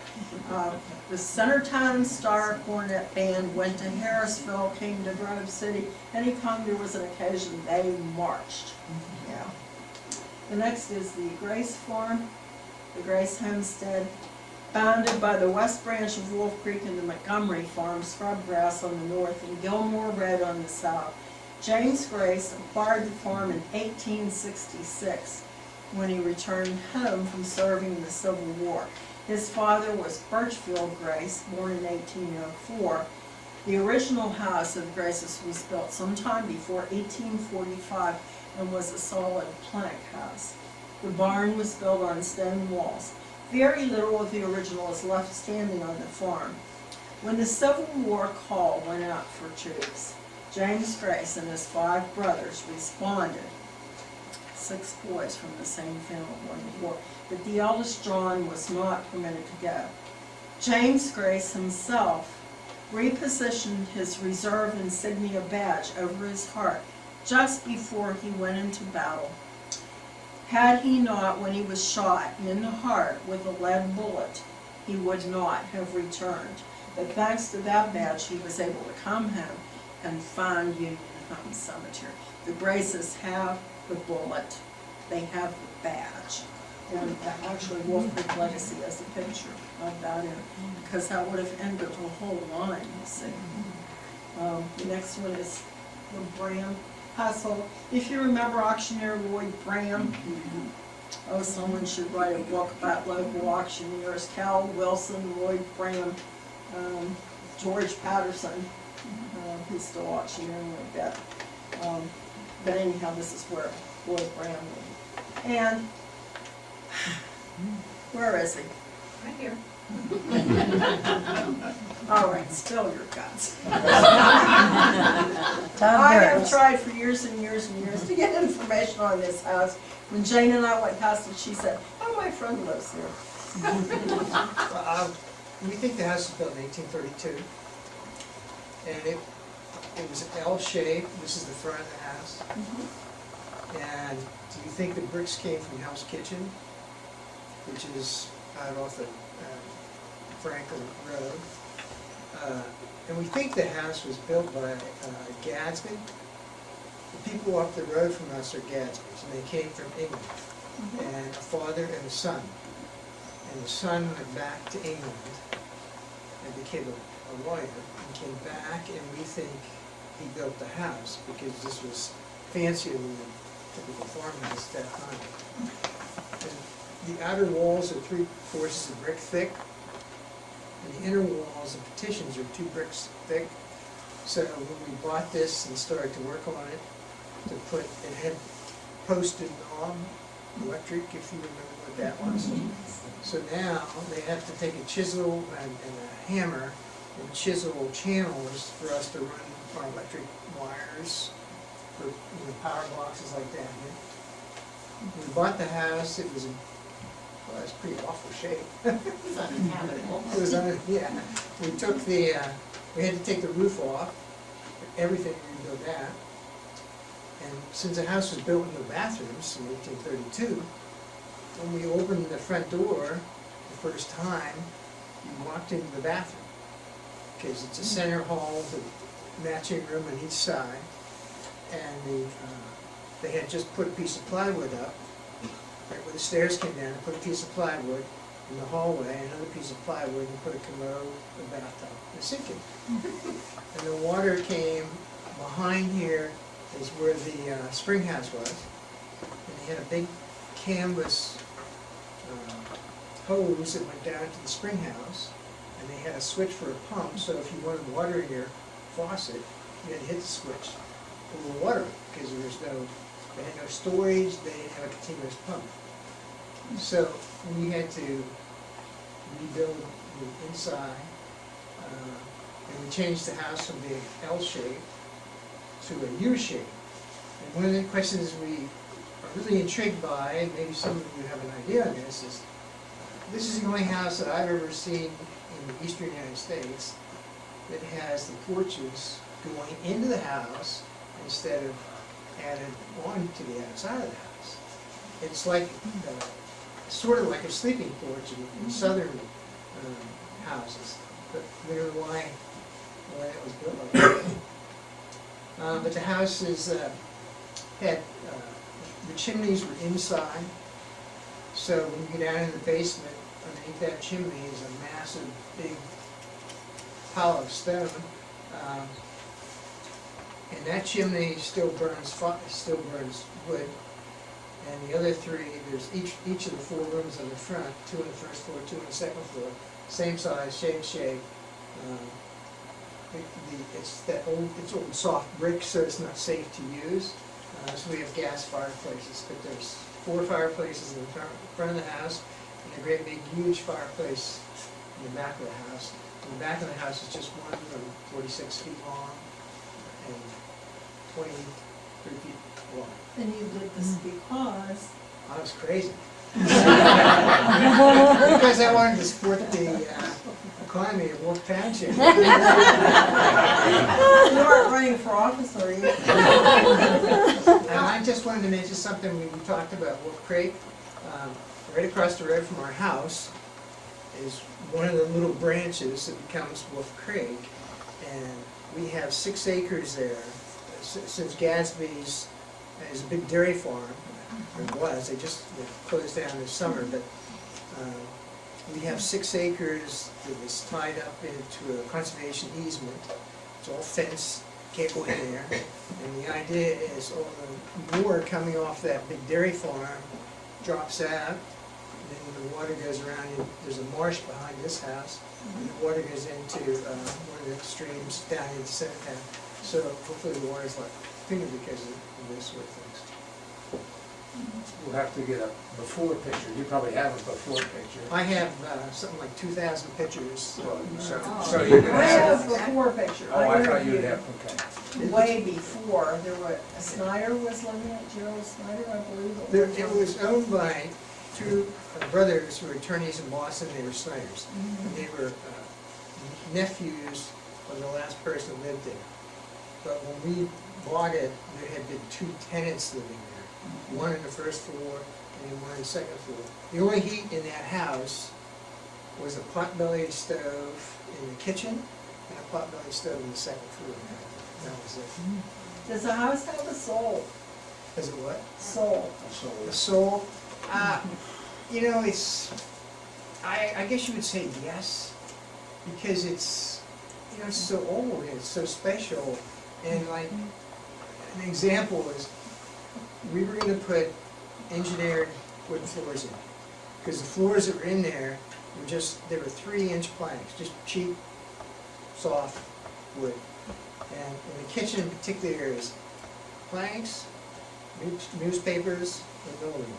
The Centertown Star Cornet Band went to Harrisville, came to Grove City. Anytime there was an occasion, they marched. Yeah. The next is the Grace Farm, the Grace Homestead, bounded by the West Branch of Wolf Creek and the Montgomery Farm, scrubgrass on the north, and Gilmore Road on the south. James Grace acquired the farm in 1866 when he returned home from serving in the Civil War. His father was Birchfield Grace, born in 1804. The original house of Grace's was built sometime before 1845 and was a solid plank house. The barn was built on stone walls. Very little of the original is left standing on the farm. When the Civil War call went out for troops, James Grace and his 5 brothers responded. 6 boys from the same family won the war, but the eldest John was not permitted to go. James Grace himself repositioned his reserve insignia badge over his heart just before he went into battle. Had he not, when he was shot in the heart with a lead bullet, he would not have returned. But thanks to that badge, he was able to come home and find Union Home Cemetery. The Graces have the bullet, they have the badge. And actually Wolf Creek Legacy has a picture of that in it, because that would have ended a whole line, you see. The next one is the Bram hustle. If you remember auctioneer Lloyd Bram, oh, someone should write a book about local auctioneers. Cal Wilson, Lloyd Bram, George Patterson, who's still auctioneering like that. But anyhow, this is where Lloyd Bram went. And where is he? Right here. All right, spill your guts. Tom I have Harris. tried for years and years and years to get information on this house. When Jane and I went past it, she said, oh, my friend lives there. We think the house was built in 1832, and it was an L shape. This is the front of the house. And do you think the bricks came from Hell's Kitchen, which is out off the Franklin Road? And we think the house was built by Gadsby. The people up the road from us are Gadsby's, and they came from England, and a father and a son. And the son went back to England and became a lawyer, and came back, and we think he built the house because this was fancier than the typical farmhouse at that time. And the outer walls are 3/4 of brick thick, and the inner walls and partitions are 2 bricks thick. So when we bought this and started to work on it, it had posted on electric, if you remember what that was. So now they have to take a chisel and a hammer and chisel channels for us to run our electric wires for power boxes like that. When we bought the house, it was in pretty awful shape. It's uninhabitable. It was yeah. We had to take the roof off, everything, rebuild that. And since the house was built with no bathrooms in 1832, when we opened the front door the first time, you walked into the bathroom, because it's a center hall with a matching room on each side, and they had just put a piece of plywood up, right where the stairs came down, and put a piece of plywood in the hallway, another piece of plywood, and put a commode, a bathtub, and a sink in. And the water came behind here is where the spring house was, and they had a big canvas hose that went down to the spring house, and they had a switch for a pump, so if you wanted water in your faucet, you had to hit the switch for the water, because they had no storage, they didn't have a continuous pump. So we had to rebuild the inside, and we changed the house from being L shape to a U shape. And one of the questions we are really intrigued by, and maybe some of you have an idea on this is the only house that I've ever seen in the eastern United States that has the porches going into the house instead of added on to the outside of the house. It's like, sort of like a sleeping porch in southern houses, but we don't know why that was built like that. But the house had, the chimneys were inside, so when you get down in the basement, underneath that chimney is a massive, big pile of stone. And that chimney still burns wood. And the other 3, there's each of the 4 rooms on the front, 2 on the first floor, 2 on the second floor, same size, same shape. It's old soft brick, so it's not safe to use. So we have gas fireplaces, but there's 4 fireplaces in the front of the house, and a great big huge fireplace in the back of the house. And the back of the house is just one room, 46 feet long and 23 feet wide. And you did this because? I was crazy. Because I wanted to support the economy of Wolf Township. You aren't running for office, are you? And I just wanted to mention something we talked about Wolf Creek, right across the road from our house is one of the little branches that becomes Wolf Creek. And we have 6 acres there. Since Gadsby's is a big dairy farm, or it was, they just closed down this summer, but we have 6 acres that is tied up into a conservation easement. It's all fenced, can't go in there. And the idea is all the water coming off that big dairy farm drops out, and then the water goes around, and there's a marsh behind this house, and the water goes into one of the streams down in the center town. So hopefully the water's like cleaner because of this sort of things. We'll have to get a before picture. You probably have a before picture. I have something like 2,000 pictures. So you can I have have. before picture. Oh, I thought you'd interviewed have, okay. way before, there were, Snyder was living at, Gerald Snyder, I believe. It was owned by 2 brothers who were attorneys in Boston. They were Snyders. And they were nephews of the last person who lived there. But when we bought it, there had been 2 tenants living there. One on the first floor and then one on the second floor. The only heat in that house was a potbelly stove in the kitchen and a potbelly stove in the second floor. That was it. Does the house have a soul? Is it what? Soul. The soul? You know, it's, I guess you would say yes, because it's, you know, it's so old and it's so special. And like, an example is, we were gonna put engineered wood floors in, because the floors that were in there were just, they were 3-inch planks, just cheap, soft wood. And in the kitchen in particular is planks, newspapers, linoleum.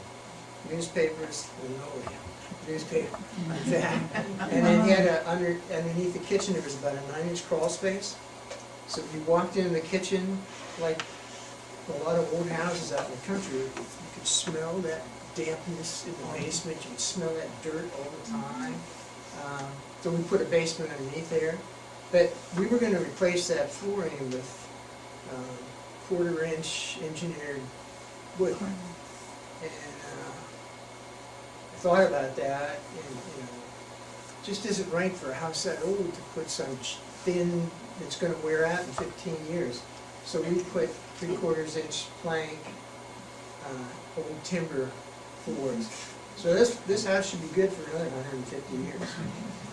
Newspapers, linoleum. Newspaper, like that. And then you had underneath the kitchen, there was about a 9-inch crawl space. So if you walked in the kitchen, like a lot of old houses out in the country, you could smell that dampness in the basement, you could smell that dirt all the time. So we put a basement underneath there. But we were gonna replace that flooring with 1/4-inch engineered wood. And I thought about that, and you know, just isn't right for a house that old to put some thin, that's gonna wear out in 15 years. So we put 3/4-inch plank, old timber floors. So this house should be good for another 150 years.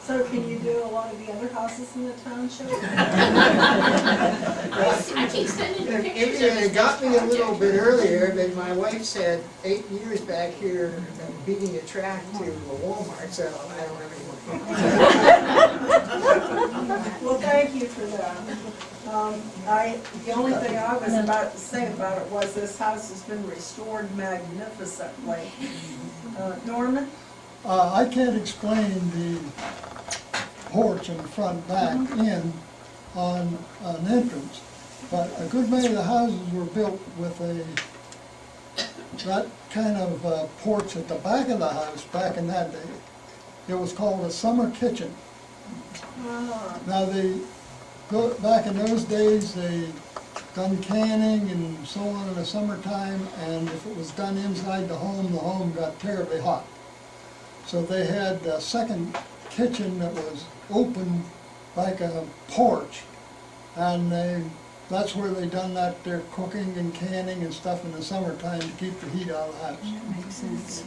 So can you do a lot of the other houses in the township? I keep sending you pictures of It this got me a project. little bit earlier, but my wife said 8 years back here beating a track to a Walmart, so I don't have any more. Well, thank you for that. The only thing I was about to say about it was this house has been restored magnificently. Norman? I can't explain the porch in the front back end on an entrance, but a good many of the houses were built with that kind of porch at the back of the house back in that day. It was called a summer kitchen. Now back in those days, they done canning and so on in the summertime, and if it was done inside the home got terribly hot. So they had a second kitchen that was open like a porch, and that's where they done their cooking and canning and stuff in the summertime to keep the heat out of the house. That makes sense.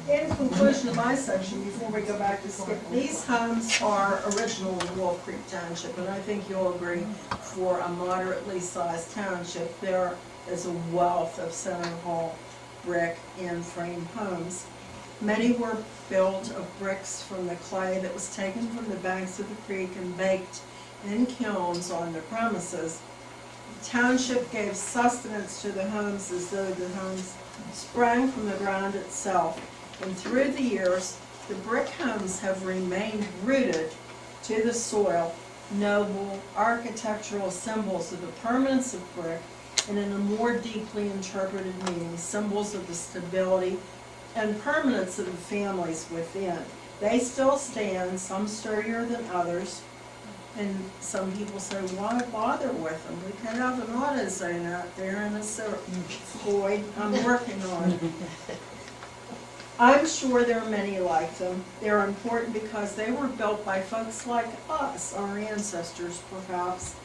In conclusion of my section, before we go back to Skip, these homes are original in Wolf Creek Township, and I think you'll agree, for a moderately sized township, there is a wealth of Center Hall brick and frame homes. Many were built of bricks from the clay that was taken from the banks of the creek and baked in kilns on the premises. The township gave sustenance to the homes as though the homes sprang from the ground itself. And through the years, the brick homes have remained rooted to the soil, noble architectural symbols of the permanence of brick, and in a more deeply interpreted meaning, symbols of the stability and permanence of the families within. They still stand, some sturdier than others, and some people say, why bother with them? We could have an AutoZone out there and a Floyd, I'm working on it. I'm sure there are many like them. They're important because they were built by folks like us, our ancestors perhaps.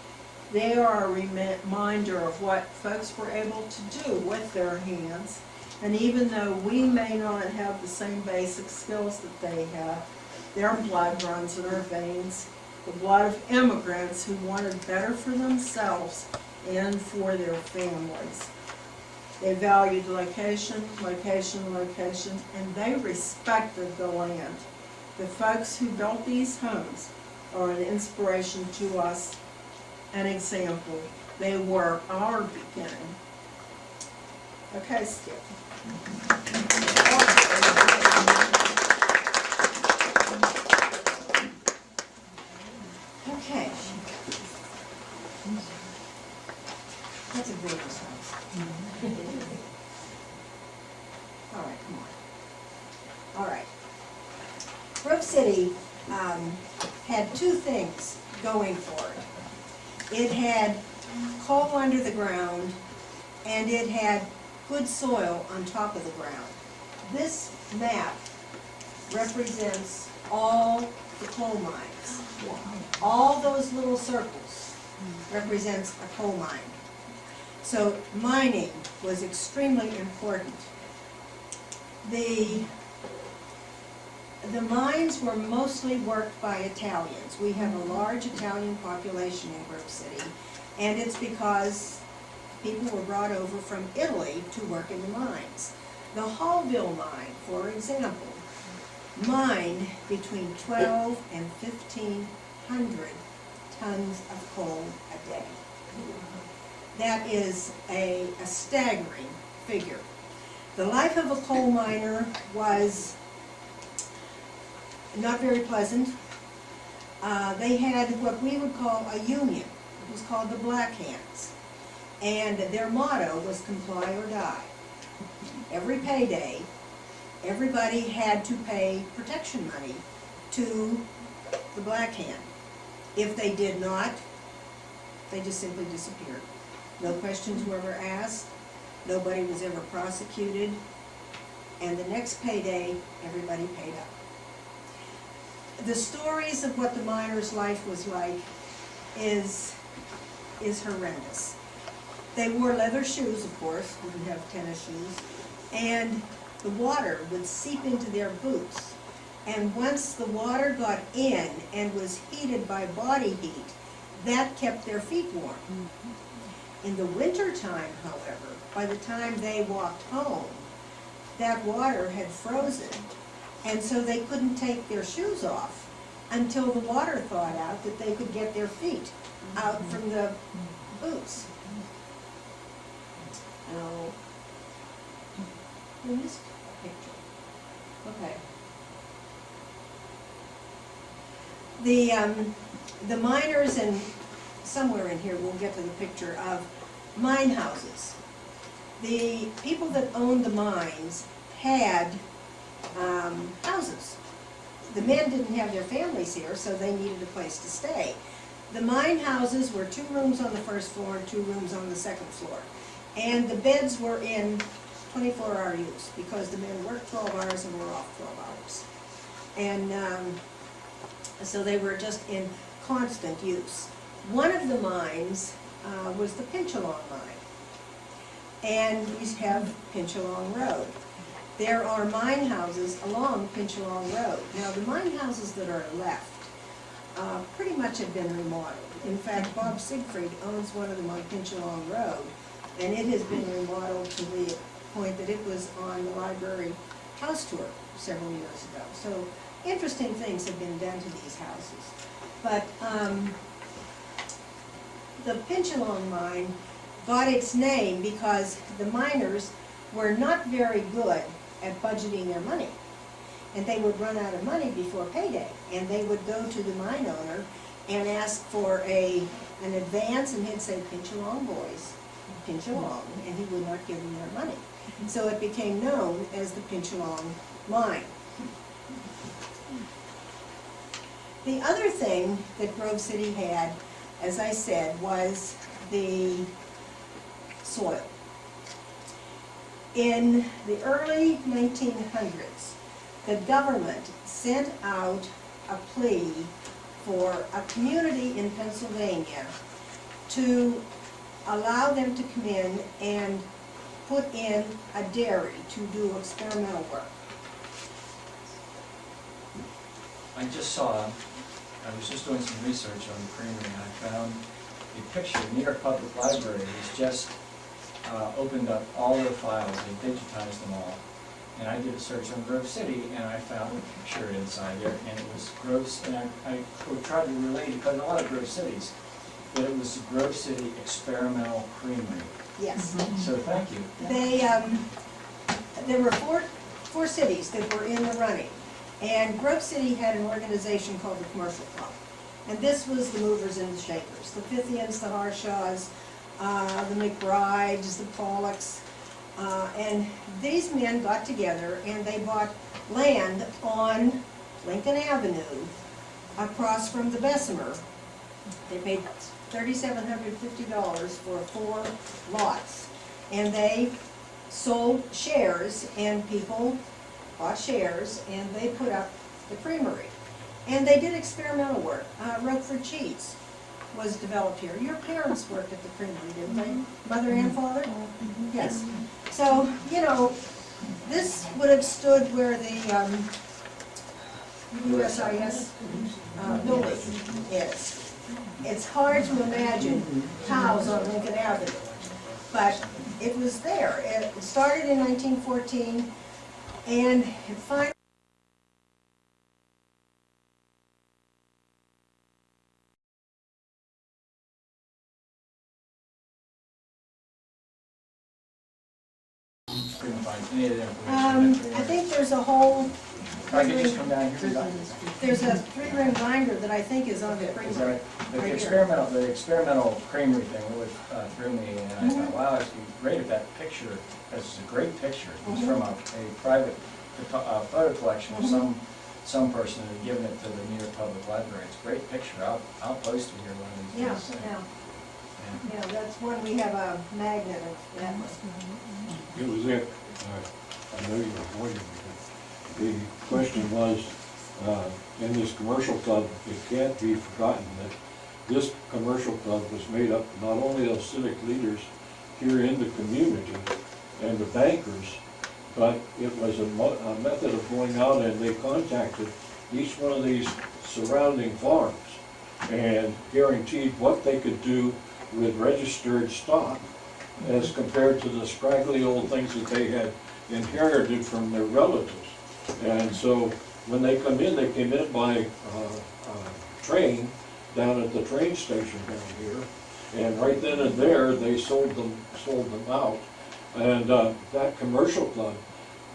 They are a reminder of what folks were able to do with their hands. And even though we may not have the same basic skills that they have, their blood runs in our veins, the blood of immigrants who wanted better for themselves and for their families. They valued location, location, location, and they respected the land. The folks who built these homes are an inspiration to us, an example. They were our beginning. Okay, Skip. Okay. That's a great response. All right, come on. All right. Grove City had two things going for it. It had coal under the ground, and it had good soil on top of the ground. This map represents all the coal mines. All those little circles represents a coal mine. So mining was extremely important. The mines were mostly worked by Italians. We have a large Italian population in Grove City, and it's because people were brought over from Italy to work in the mines. The Hallville mine, for example, mined between 12 and 1,500 tons of coal a day. That is a staggering figure. The life of a coal miner was not very pleasant. They had what we would call a union. It was called the Black Hands. And their motto was comply or die. Every payday, everybody had to pay protection money to the Black Hand. If they did not, they just simply disappeared. No questions were ever asked, nobody was ever prosecuted, and the next payday, everybody paid up. The stories of what the miner's life was like is horrendous. They wore leather shoes, of course, wouldn't have tennis shoes, and the water would seep into their boots. And once the water got in and was heated by body heat, that kept their feet warm. In the wintertime, however, by the time they walked home, that water had frozen, and so they couldn't take their shoes off until the water thawed out that they could get their feet out from the boots. Oh, you missed a picture. Okay. The miners, and somewhere in here we'll get to the picture of mine houses. The people that owned the mines had houses. The men didn't have their families here, so they needed a place to stay. The mine houses were 2 rooms on the first floor and 2 rooms on the second floor. And the beds were in 24-hour use because the men worked 12 hours and were off 12 hours. And so they were just in constant use. One of the mines was the Pinchalong mine. And we have Pinchalong Road. There are mine houses along Pinchalong Road. Now, the mine houses that are left pretty much have been remodeled. In fact, Bob Siegfried owns one of them on Pinchalong Road, and it has been remodeled to the point that it was on the library house tour several years ago. So interesting things have been done to these houses. But the Pinchalong mine got its name because the miners were not very good at budgeting their money. And they would run out of money before payday. And they would go to the mine owner and ask for an advance, and he'd say, Pinchalong boys, Pinchalong, and he would not give them their money. So it became known as the Pinchalong mine. The other thing that Grove City had, as I said, was the soil. In the early 1900s, the government sent out a plea for a community in Pennsylvania to allow them to come in and put in a dairy to do experimental work. I just saw, I was just doing some research on the creamery, and I found a picture. New York Public Library has just opened up all their files, they digitized them all. And I did a search on Grove City, and I found a picture inside there, and it was Grove, and I tried to relate it, because in a lot of Grove cities, that it was the Grove City Experimental Creamery. Yes. So thank you. They, there were four cities that were in the running. And Grove City had an organization called the Commercial Club. And this was the movers and the shakers, the Pythians, the Harshaws, the McBrides, the Pollocks. And these men got together and they bought land on Lincoln Avenue across from the Bessemer. They paid $3,750 for 4 lots. And they sold shares, and people bought shares, and they put up the creamery. And they did experimental work. Roquefort cheese was developed here. Your parents worked at the creamery, didn't they? Mother and father? Yes. So, you know, this would have stood where the USIS building is. It's hard to imagine cows on Lincoln Avenue, but it was there. It started in 1914, and it finally Couldn't find any of the information. I think there's a whole, I could just come down here. there's a 3-ring binder that I think is on the Is creamery. that, Right here. the experimental creamery thing really threw me, and I thought, wow, it'd be great if that picture, because it's a great picture. It's from a private photo collection of some person who had given it to the New York Public Library. It's a great picture. I'll post it here one of these Yeah, days. yeah, that's one, we have a magnet of that one. It was it. I know you were wondering. The question was, in this commercial club, it can't be forgotten that this commercial club was made up not only of civic leaders here in the community and the bankers, but it was a method of going out, and they contacted each one of these surrounding farms and guaranteed what they could do with registered stock as compared to the scraggly old things that they had inherited from their relatives. And so when they came in by train down at the train station down here, and right then and there they sold them out. And that commercial club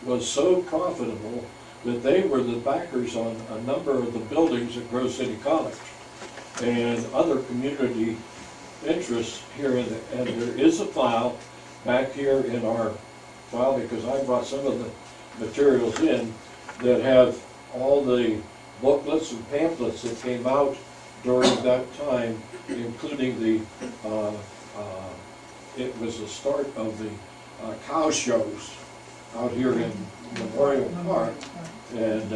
was so profitable that they were the backers on a number of the buildings at Grove City College and other community interests here and there is a file back here in our file, because I brought some of the materials in that have all the booklets and pamphlets that came out during that time, including the it was the start of the cow shows out here in Memorial Park, and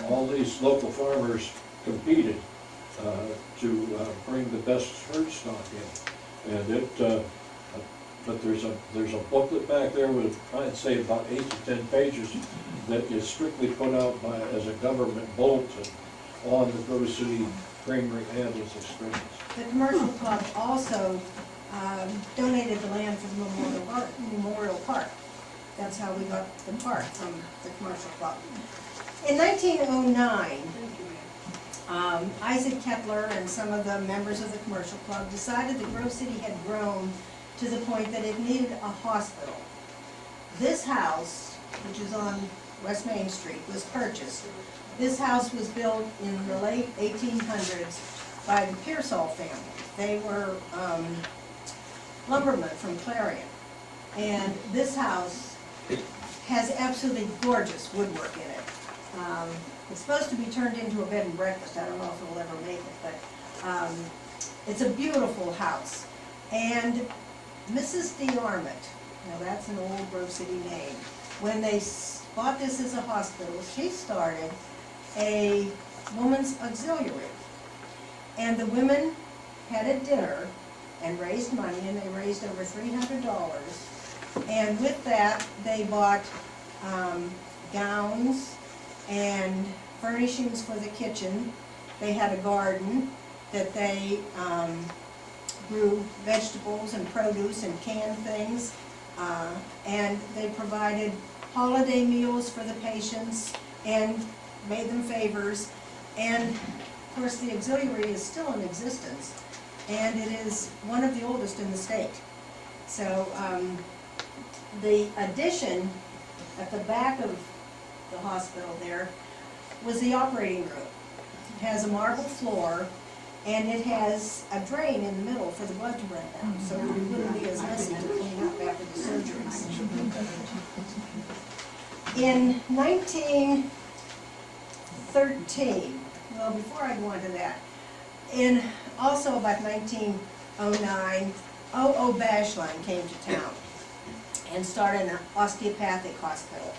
all these local farmers competed to bring the best herd stock in. And it, but there's a booklet back there with, I'd say, about 8 to 10 pages that is strictly put out by, as a government bulletin on the Grove City Creamery and its experience. The commercial club also donated the land for the Memorial Park. That's how we got the park from the commercial club. In 1909, Isaac Kettler and some of the members of the commercial club decided that Grove City had grown to the point that it needed a hospital. This house, which is on West Main Street, was purchased. This house was built in the late 1800s by the Pearsall family. They were lumbermen from Clarion. And this house has absolutely gorgeous woodwork in it. It's supposed to be turned into a bed and breakfast. I don't know if it'll ever make it, but it's a beautiful house. And Mrs. DeArmond, Now, that's an old Grove City name. When they bought this as a hospital, she started a woman's auxiliary. And the women had a dinner and raised money, and they raised over $300. And with that, they bought gowns and furnishings for the kitchen. They had a garden that they grew vegetables and produce and canned things. And they provided holiday meals for the patients and made them favors. And of course, the auxiliary is still in existence, and it is one of the oldest in the state. So the addition at the back of the hospital there was the operating room. It has a marble floor, and it has a drain in the middle for the blood to run down, so it wouldn't be as messy to clean up after the surgeries. In 1913, well, before I go on to that, in also about 1909, O.O. Bashline came to town and started an osteopathic hospital.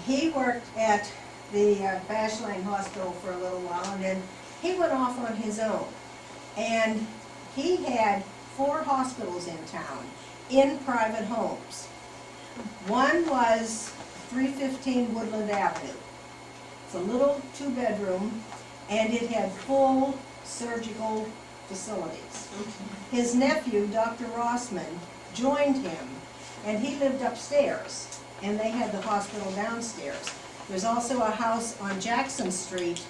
He worked at the Bashline Hospital for a little while, and then he went off on his own. And he had 4 hospitals in town, in private homes. One was 315 Woodland Avenue. It's a little 2-bedroom, and it had full surgical facilities. His nephew, Dr. Rossman, joined him, and he lived upstairs, and they had the hospital downstairs. There's also a house on Jackson Street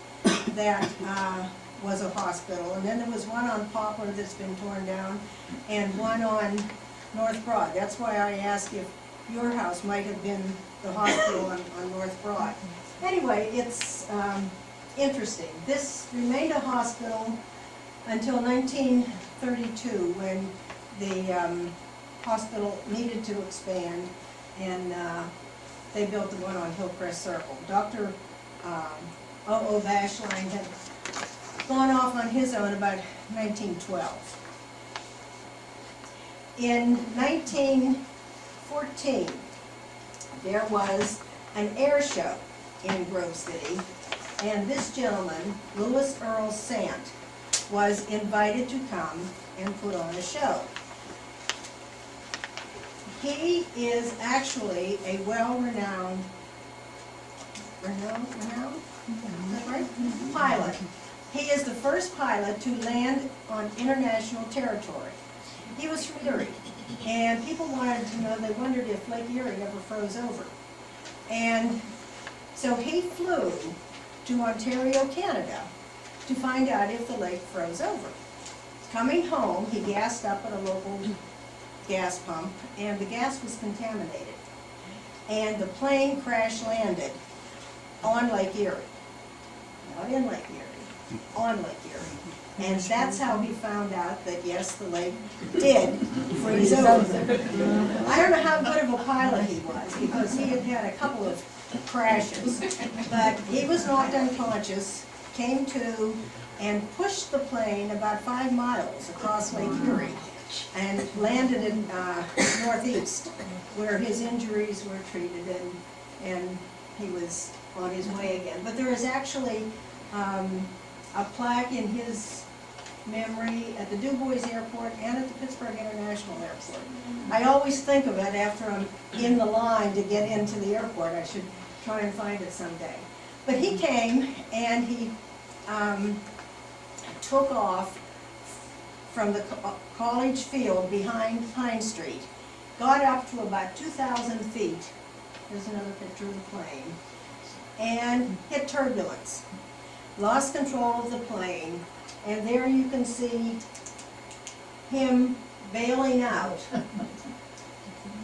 that was a hospital, and then there was one on Poplar that's been torn down, and one on North Broad. That's why I asked if your house might have been the hospital on North Broad. Anyway, it's interesting. This remained a hospital until 1932, when the hospital needed to expand, and they built the one on Hillcrest Circle. Dr. O.O. Bashline had gone off on his own about 1912. In 1914, there was an air show in Grove City, and this gentleman, Louis Earl Sant, was invited to come and put on a show. He is actually a well-renowned, is that right? Pilot. He is the first pilot to land on international territory. He was from Erie, and people wanted to know, they wondered if Lake Erie ever froze over. And so he flew to Ontario, Canada, to find out if the lake froze over. Coming home, he gassed up at a local gas pump, and the gas was contaminated. And the plane crash landed on Lake Erie. Not in Lake Erie, on Lake Erie. And that's how he found out that, yes, the lake did freeze over. I don't know how good of a pilot he was, because he had had a couple of crashes. But he was knocked unconscious, came to, and pushed the plane about 5 miles across Lake Erie, and landed in northeast, where his injuries were treated, and he was on his way again. But there is actually a plaque in his memory at the Du Bois Airport and at the Pittsburgh International Airport. I always think of it after I'm in the line to get into the airport. I should try and find it someday. But he came, and he took off from the college field behind Pine Street, got up to about 2,000 feet, there's another picture of the plane, and hit turbulence. Lost control of the plane, and there you can see him bailing out.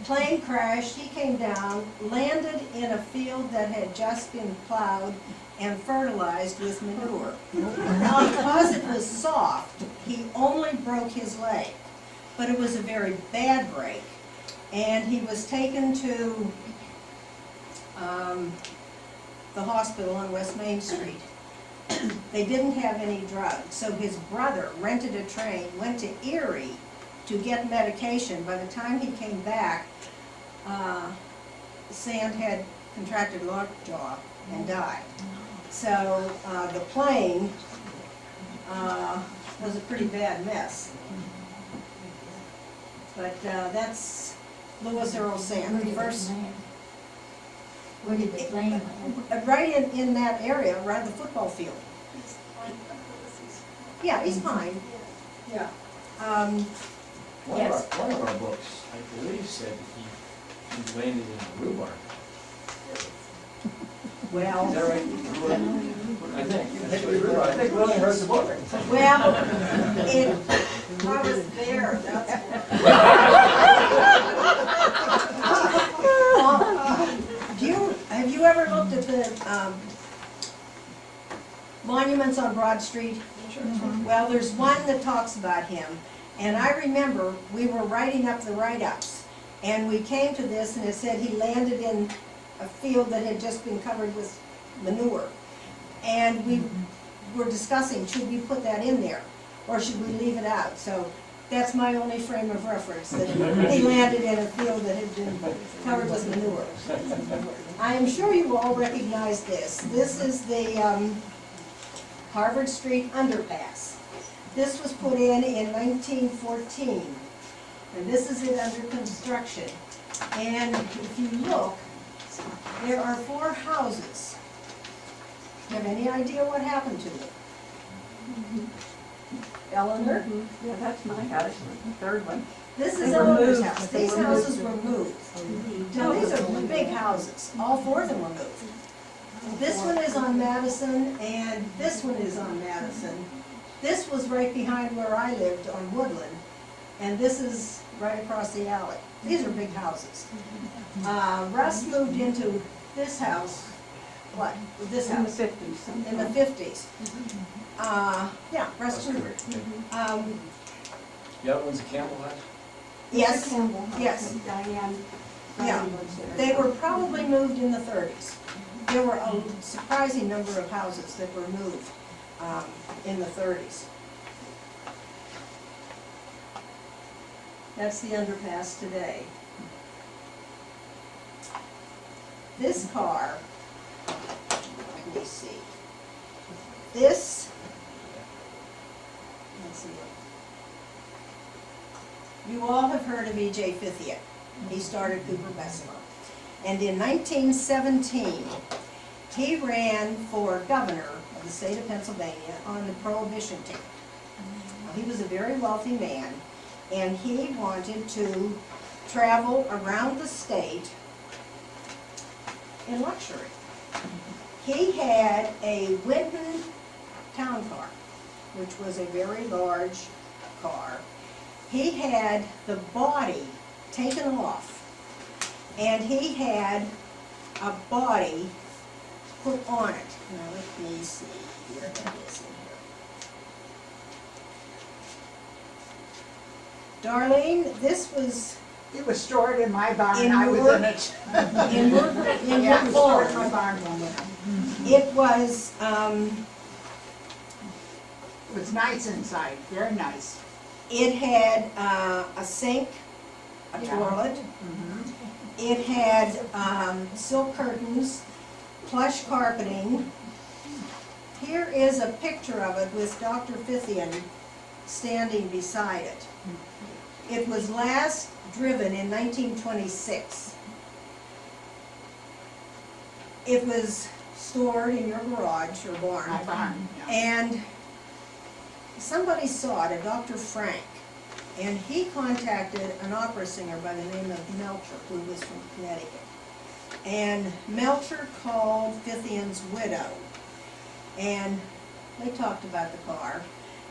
Plane crashed, he came down, landed in a field that had just been plowed and fertilized with manure. Now, because it was soft, he only broke his leg, but it was a very bad break, and he was taken to the hospital on West Main Street. They didn't have any drugs, so his brother rented a train, went to Erie to get medication. By the time he came back, Sand had contracted lockjaw and died. So the plane was a pretty bad mess. But that's Louis Earl Sand, the first, Where did the plane land? right in that area, around the football field. Yeah, East Pine, yeah. One Yes. of our books, I believe, said that he landed in a rhubarb. Well, Is that right? I think it was rhubarb. I think Lillian wrote the book. well, I was there, that's have you ever looked at the monuments on Broad Street? Well, there's one that talks about him, and I remember we were writing up the write-ups, and we came to this, and it said he landed in a field that had just been covered with manure. And we were discussing, should we put that in there, or should we leave it out? So that's my only frame of reference, that he landed in a field that had been covered with manure. I am sure you all recognize this. This is the Harvard Street underpass. This was put in 1914, and this is it under construction. And if you look, there are 4 houses. Do you have any idea what happened to them? Eleanor? Yeah, that's my house, the third one. This is They were Eleanor's moved. house. They These were houses moved. were moved. Now, these are big houses. All 4 of them were moved. This one is on Madison, and this one is on Madison. This was right behind where I lived on Woodland, and this is right across the alley. These are big houses. Russ moved into this house, what, this In the house? 50s. In the 50s. Yeah, Russ moved. The other one's a Campbell house? Yes, Campbell house, yes. and Diane. Yeah. lives there. They were probably moved in the 30s. There were a surprising number of houses that were moved in the 30s. That's the underpass today. This car, let me see. This, let's see. You all have heard of E.J. Fithian. He started Cooper Bessemer. And in 1917, he ran for governor of the state of Pennsylvania on the Prohibition ticket. Now, he was a very wealthy man, and he wanted to travel around the state in luxury. He had a Winton town car, which was a very large car. He had the body taken off, and he had a body put on it. Now, let me see here, what is in here. Darlene, this was It was stored in my barn, In I was your- in it. in your Yeah, it was stored in barn. my barn one winter. It was, It was nice inside, very nice. it had a sink, a Yeah. toilet. It had silk curtains, plush carpeting. Here is a picture of it with Dr. Fithian standing beside it. It was last driven in 1926. It was stored in your garage or barn. My barn, yeah. And somebody saw it, a Dr. Frank, and he contacted an opera singer by the name of Melcher, who was from Connecticut. And Melcher called Fithian's widow, and they talked about the car.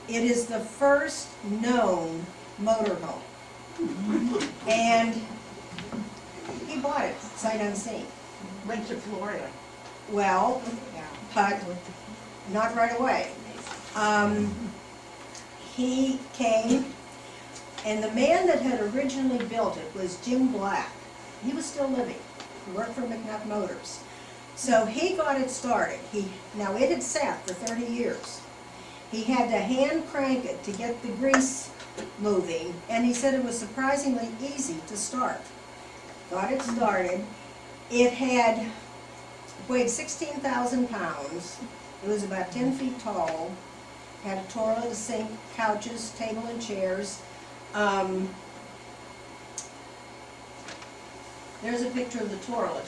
It is the first known motorhome. And he bought it, sight unseen. Went to Florida, Well, yeah. but not right away. He came, and the man that had originally built it was Jim Black. He was still living. He worked for McNutt Motors. So he got it started. Now it had sat for 30 years. He had to hand crank it to get the grease moving, and he said it was surprisingly easy to start. Got it started. It weighed 16,000 pounds. It was about 10 feet tall. Had a toilet, a sink, couches, table and chairs. There's a picture of the toilet.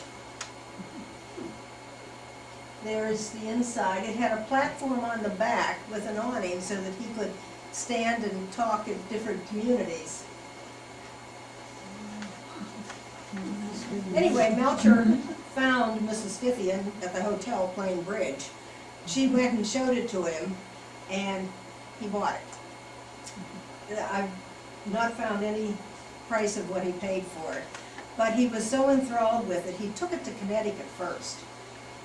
There's the inside. It had a platform on the back with an awning so that he could stand and talk at different communities. Anyway, Melcher found Mrs. Fithian at the hotel playing bridge. She went and showed it to him, and he bought it. I've not found any price of what he paid for it, but he was so enthralled with it, he took it to Connecticut first,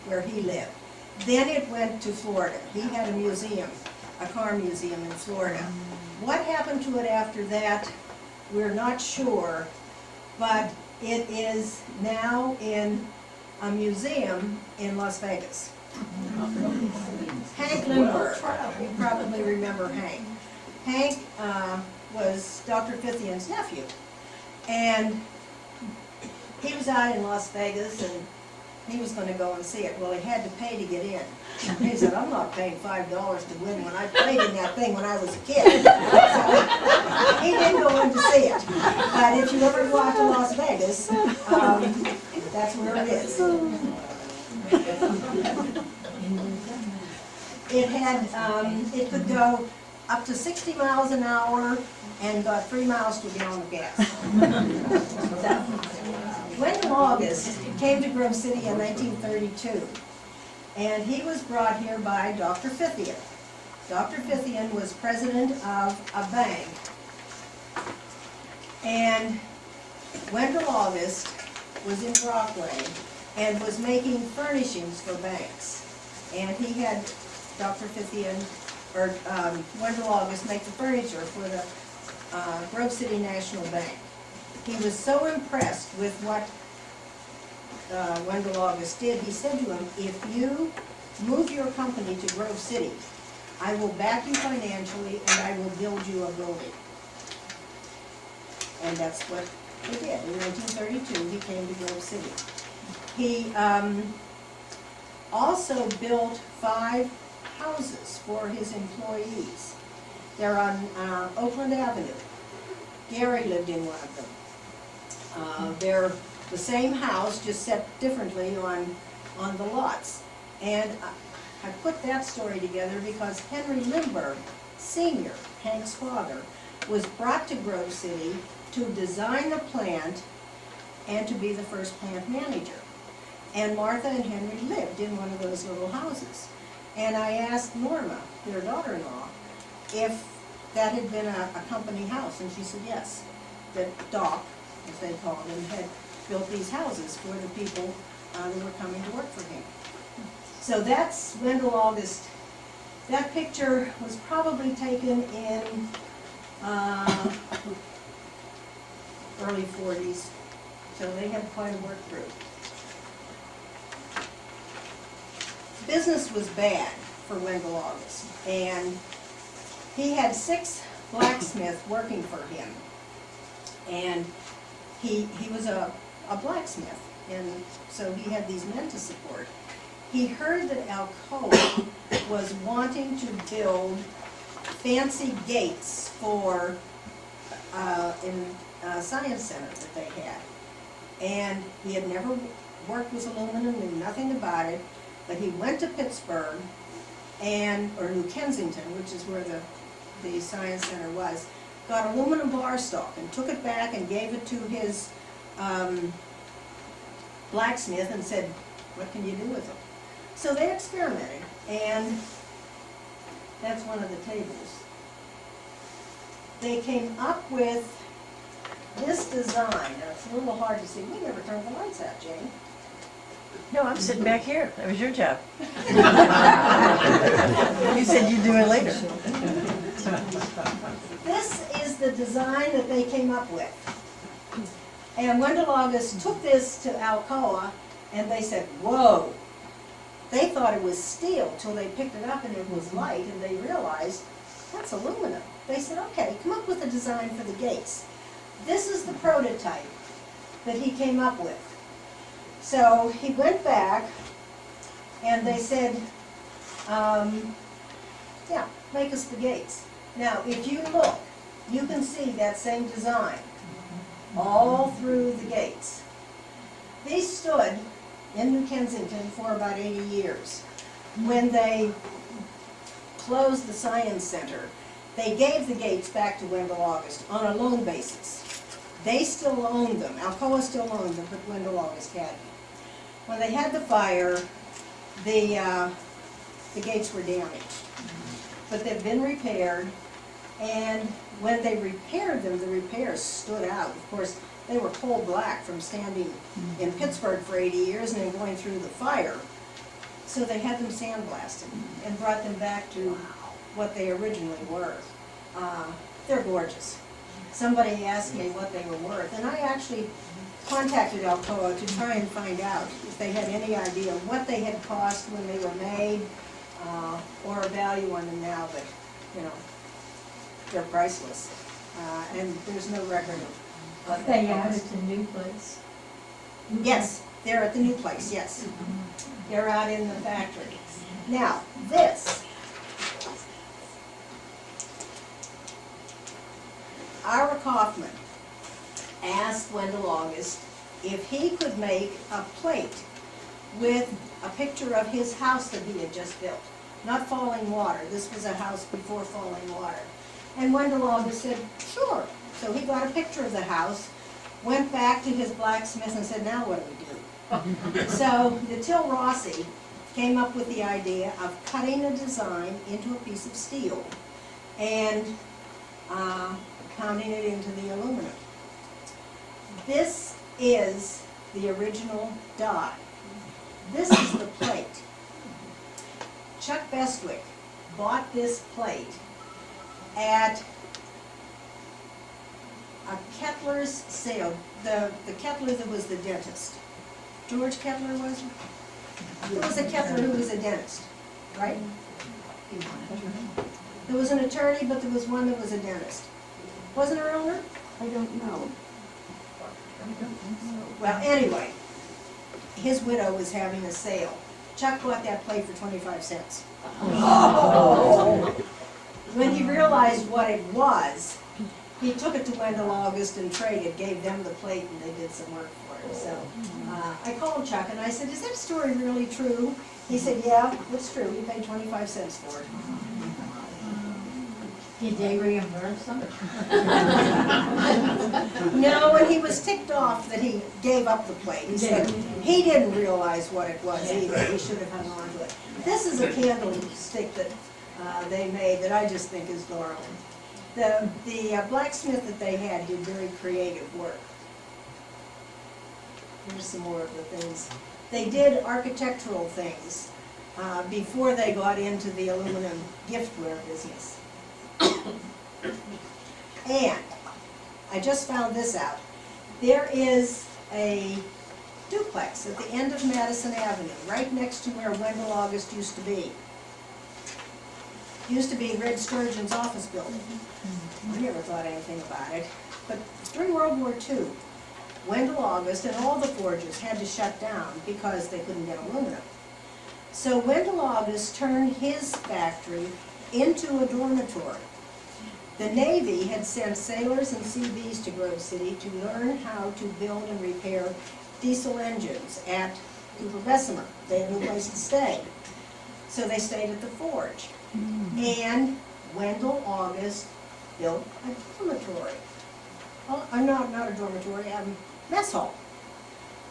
where he lived. Then it went to Florida. He had a museum, a car museum in Florida. What happened to it after that, we're not sure, but it is now in a museum in Las Vegas. Hank Lindbergh, you probably remember Hank. Hank was Dr. Fithian's nephew, and he was out in Las Vegas, and he was going to go and see it. Well, he had to pay to get in. He said, I'm not paying $5 to win when I played in that thing when I was a kid. So he didn't go in to see it. But if you ever go out to Las Vegas, that's where it is. It could go up to 60 miles an hour and got 3 miles to a gallon of gas. Wendell August came to Grove City in 1932, and he was brought here by Dr. Fithian. Dr. Fithian was president of a bank, and Wendell August was in Broadway and was making furnishings for banks. And he had Dr. Fithian, or Wendell August, make the furniture for the Grove City National Bank. He was so impressed with what Wendell August did, he said to him, if you move your company to Grove City, I will back you financially and I will build you a building. And that's what he did. In 1932, he came to Grove City. He also built 5 houses for his employees. They're on Oakland Avenue. Gary lived in one of them. They're the same house, just set differently on the lots. And I put that story together because Henry Lindbergh, Sr., Hank's father, was brought to Grove City to design the plant and to be the first plant manager. And Martha and Henry lived in one of those little houses. And I asked Norma, their daughter-in-law, if that had been a company house, and she said yes. That Doc, as they called him, had built these houses for the people that were coming to work for him. So that's Wendell August. That picture was probably taken in early 40s, so they had quite a work group. Business was bad for Wendell August, and he had 6 blacksmiths working for him, and he was a blacksmith, and so he had these men to support. He heard that Alcoa was wanting to build fancy gates for in a science center that they had, and he had never worked with aluminum, knew nothing about it. But he went to Pittsburgh or New Kensington, which is where the science center was, got aluminum bar stock and took it back and gave it to his blacksmith and said, what can you do with it? So they experimented, and that's one of the tables. They came up with this design. Now, it's a little hard to see. We never turned the lights out, Jane. No, I'm sitting back here. That was your job. You said you'd do it later. This is the design that they came up with. And Wendell August took this to Alcoa, and they said, whoa. They thought it was steel till they picked it up and it was light, and they realized that's aluminum. They said, okay, come up with a design for the gates. This is the prototype that he came up with. So he went back and they said, yeah, make us the gates. Now, if you look, you can see that same design all through the gates. These stood in New Kensington for about 80 years. When they closed the Science Center, they gave the gates back to Wendell August on a loan basis. They still owned them. Alcoa still owned them, but Wendell August had them. When they had the fire, the gates were damaged. But they've been repaired, and when they repaired them, the repairs stood out. Of course, they were coal black from standing in Pittsburgh for 80 years and then going through the fire. So they had them sandblasted and brought them back to what they originally were. They're gorgeous. Somebody asked me what they were worth, and I actually contacted Alcoa to try and find out if they had any idea what they had cost when they were made, or a value on them now, but, you know, they're priceless. And there's no record of what They they added cost. to new place. Yes, they're at the new place, yes. They're out in the factory. Now, this. Ira Kaufman asked Wendell August if he could make a plate with a picture of his house that he had just built. Not falling water, this was a house before falling water. And Wendell August said, sure. So he got a picture of the house, went back to his blacksmith and said, now what do we do? So the Till Rossi came up with the idea of cutting a design into a piece of steel and pounding it into the aluminum. This is the original die. This is the plate. Chuck Bestwick bought this plate at a Kettler's sale. The Kettler that was the dentist. George Kettler was it? There was a Kettler who was a dentist, right? There was an attorney, but there was one that was a dentist. Wasn't there, Eleanor? I don't know. Well, anyway, his widow was having a sale. Chuck bought that plate for 25 cents. When he realized what it was, he took it to Wendell August and traded, gave them the plate, and they did some work for him. So I called Chuck and I said, is that story really true? He said, yeah, it's true. He paid 25 cents for it. Did they reimburse them? No, and he was ticked off that he gave up the plate. He said he didn't realize what it was either. He should have hung on to it. This is a candlestick that they made that I just think is darling. The blacksmith that they had did very creative work. Here's some more of the things. They did architectural things before they got into the aluminum giftware business. And I just found this out. There is a duplex at the end of Madison Avenue, right next to where Wendell August used to be. Used to be Red Sturgeon's office building. I never thought anything about it. But during World War II, Wendell August and all the forges had to shut down because they couldn't get aluminum. So Wendell August turned his factory into a dormitory. The Navy had sent sailors and Seabees to Grove City to learn how to build and repair diesel engines at Cooper Bessemer. They had no place to stay. So they stayed at the forge. And Wendell August built a dormitory. Oh, not a dormitory, a mess hall.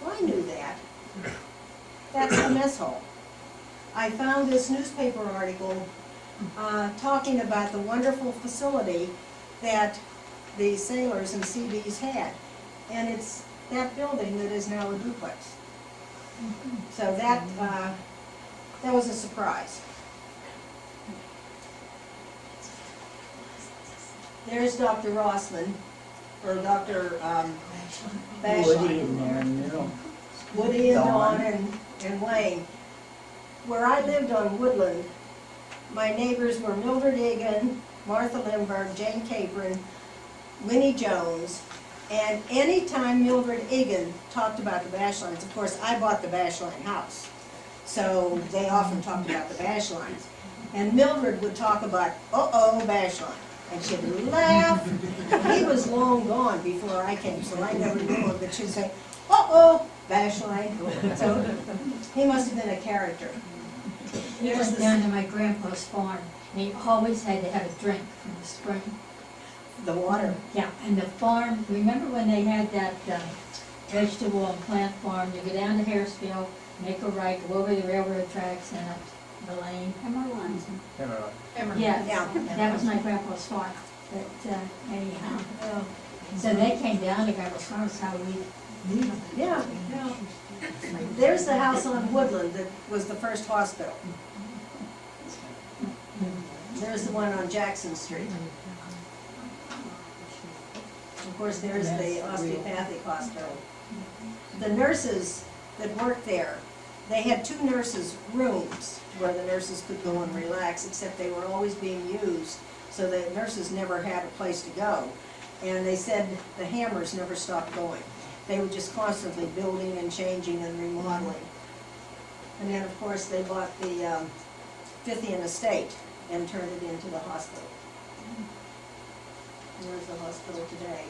Well, I knew that. That's the mess hall. I found this newspaper article talking about the wonderful facility that the sailors and Seabees had. And it's that building that is now a duplex. So that was a surprise. There's Dr. Rossman, or Dr. Basham. Woody in there, you know. Woody and Dawn and Wayne. Where I lived on Woodland, my neighbors were Mildred Egan, Martha Lindbergh, Jane Capron, Winnie Jones, and anytime Mildred Egan talked about the Bashlines, of course, I bought the Bashline house, so they often talked about the Bashlines. And Mildred would talk about, uh-oh, Bashline, and she'd laugh. He was long gone before I came, so I never knew him, but she'd say, uh-oh, Bashline. So he must have been a character. We went down to my grandpa's farm, and he always had to have a drink from the spring. The water. Yeah, and the farm, remember when they had that vegetable and plant farm? You go down to Harrisville, make a right, go over the railroad tracks and up the lane. Emerald. Yes, Yeah. that was my grandpa's farm, but anyhow. So they came down to grandpa's farm, that's how we knew them. Yeah, yeah. There's the house on Woodland that was the first hospital. There's the one on Jackson Street. Of course, there's the osteopathic hospital. The nurses that worked there, they had 2 nurses' rooms where the nurses could go and relax, except they were always being used, so the nurses never had a place to go. And they said the hammers never stopped going. They were just constantly building and changing and remodeling. And then, of course, they bought the Fithian estate and turned it into the hospital. And there's the hospital today.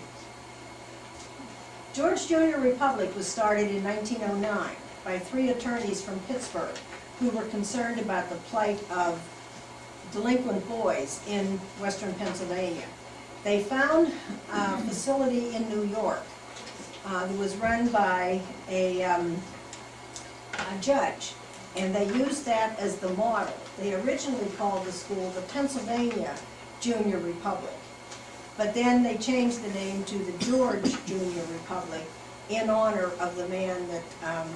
George Junior Republic was started in 1909 by 3 attorneys from Pittsburgh who were concerned about the plight of delinquent boys in western Pennsylvania. They found a facility in New York that was run by a judge, and they used that as the model. They originally called the school the Pennsylvania Junior Republic, but then they changed the name to the George Junior Republic in honor of the man that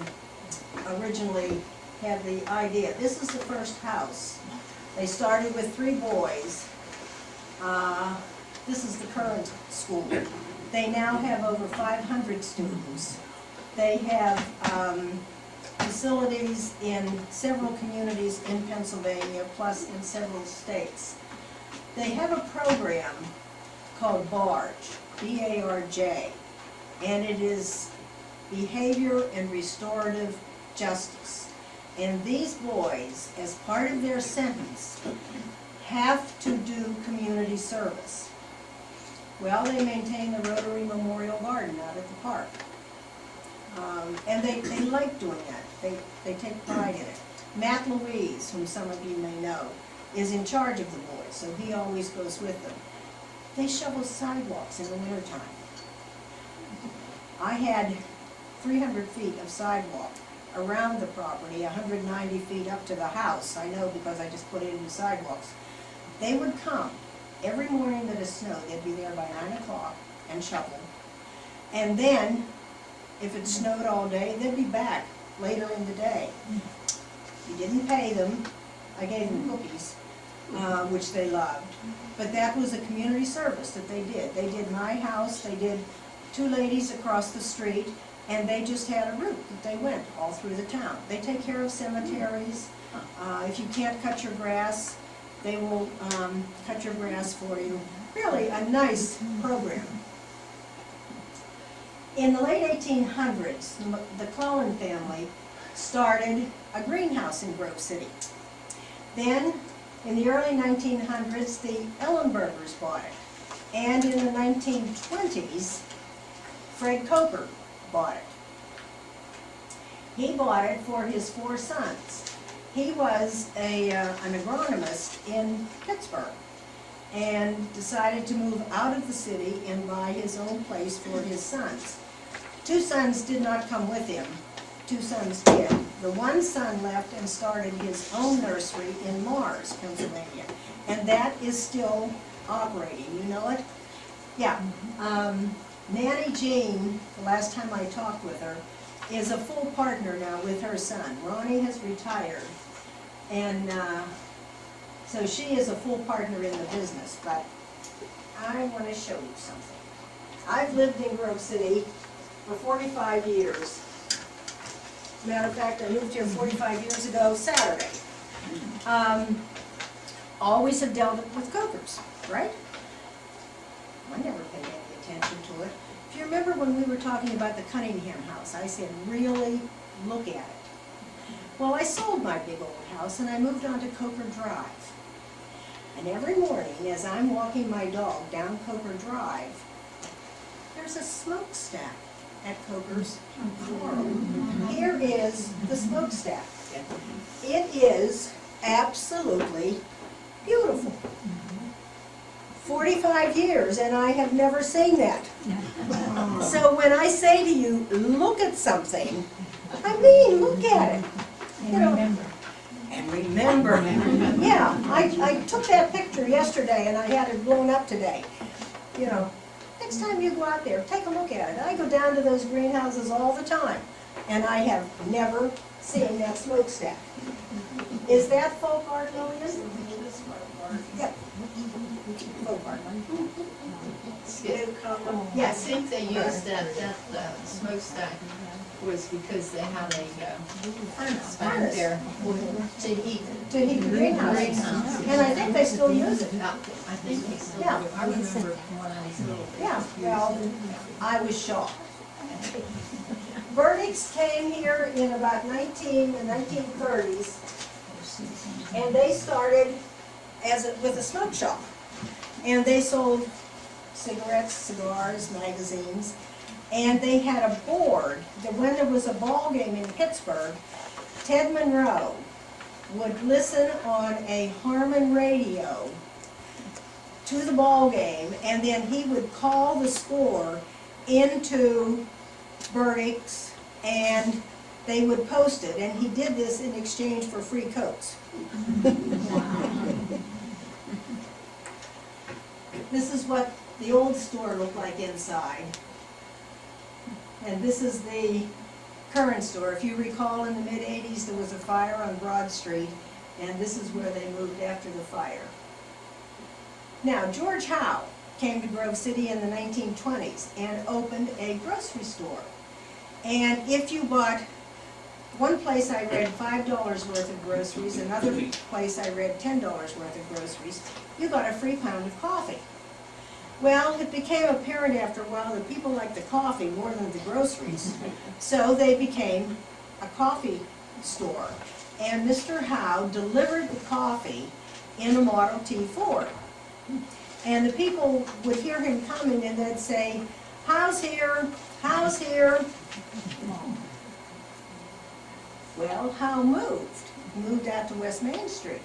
originally had the idea. This is the first house. They started with 3 boys. This is the current school. They now have over 500 students. They have facilities in several communities in Pennsylvania, plus in several states. They have a program called BARJ, B-A-R-J, and it is Behavior and Restorative Justice. And these boys, as part of their sentence, have to do community service. Well, they maintain the Rotary Memorial Garden out at the park. And they like doing that. They take pride in it. Matt Louise, whom some of you may know, is in charge of the boys, so he always goes with them. They shovel sidewalks in the wintertime. I had 300 feet of sidewalk around the property, 190 feet up to the house. I know because I just put in the sidewalks. They would come every morning that it snowed. They'd be there by 9 o'clock and shovel. And then, if it snowed all day, they'd be back later in the day. You didn't pay them. I gave them cookies, which they loved. But that was a community service that they did. They did my house, they did 2 ladies across the street, and they just had a route that they went all through the town. They take care of cemeteries. If you can't cut your grass, they will cut your grass for you. Really a nice program. In the late 1800s, the Clellan family started a greenhouse in Grove City. Then, in the early 1900s, the Ellenbergers bought it. And in the 1920s, Fred Coker bought it. He bought it for his 4 sons. He was an agronomist in Pittsburgh and decided to move out of the city and buy his own place for his sons. 2 sons did not come with him. 2 sons did. The one son left and started his own nursery in Mars, Pennsylvania. And that is still operating. You know it? Yeah. Nanny Jean, the last time I talked with her, is a full partner now with her son. Ronnie has retired. And so she is a full partner in the business. But I want to show you something. I've lived in Grove City for 45 years. Matter of fact, I moved here 45 years ago Saturday. Always have dealt with Cokers. right? I never paid any attention to it. If you remember when we were talking about the Cunningham house, I said, really look at it. Well, I sold my big old house and I moved on to Coker Drive. And every morning, as I'm walking my dog down Coker Drive, there's a smokestack at Coker's farm. Here is the smokestack. It is absolutely beautiful. 45 years and I have never seen that. So when I say to you, look at something, I mean, look at it. You know, and remember. Yeah, I took that picture yesterday and I had it blown up today. You know, next time you go out there, take a look at it. I go down to those greenhouses all the time and I have never seen that smokestack. Is that folk art, Lillian? Yep. Folk art. I Yes. think they used that smokestack was because they had a furnace back there to heat. To heat the greenhouse. And I think they still use it. I think they still do. Yeah. I remember when I was little. Yeah, well, I was shocked. Verdicts came here in about the 1930s, and they started with a smoke shop. And they sold cigarettes, cigars, magazines, and they had a board that when there was a ball game in Pittsburgh, Ted Monroe would listen on a Harman radio to the ball game, and then he would call the score into verdicts, and they would post it, and he did this in exchange for free coats. This is what the old store looked like inside. And this is the current store. If you recall, in the mid-'80s, there was a fire on Broad Street, and this is where they moved after the fire. Now, George Howe came to Grove City in the 1920s and opened a grocery store. And if you bought, one place I read $5 worth of groceries, another place I read $10 worth of groceries, you got a free pound of coffee. Well, it became apparent after a while that people liked the coffee more than the groceries. So they became a coffee store. And Mr. Howe delivered the coffee in a Model T Ford. And the people would hear him coming and they'd say, "Howe's here, Howe's here." Well, Howe moved out to West Main Street.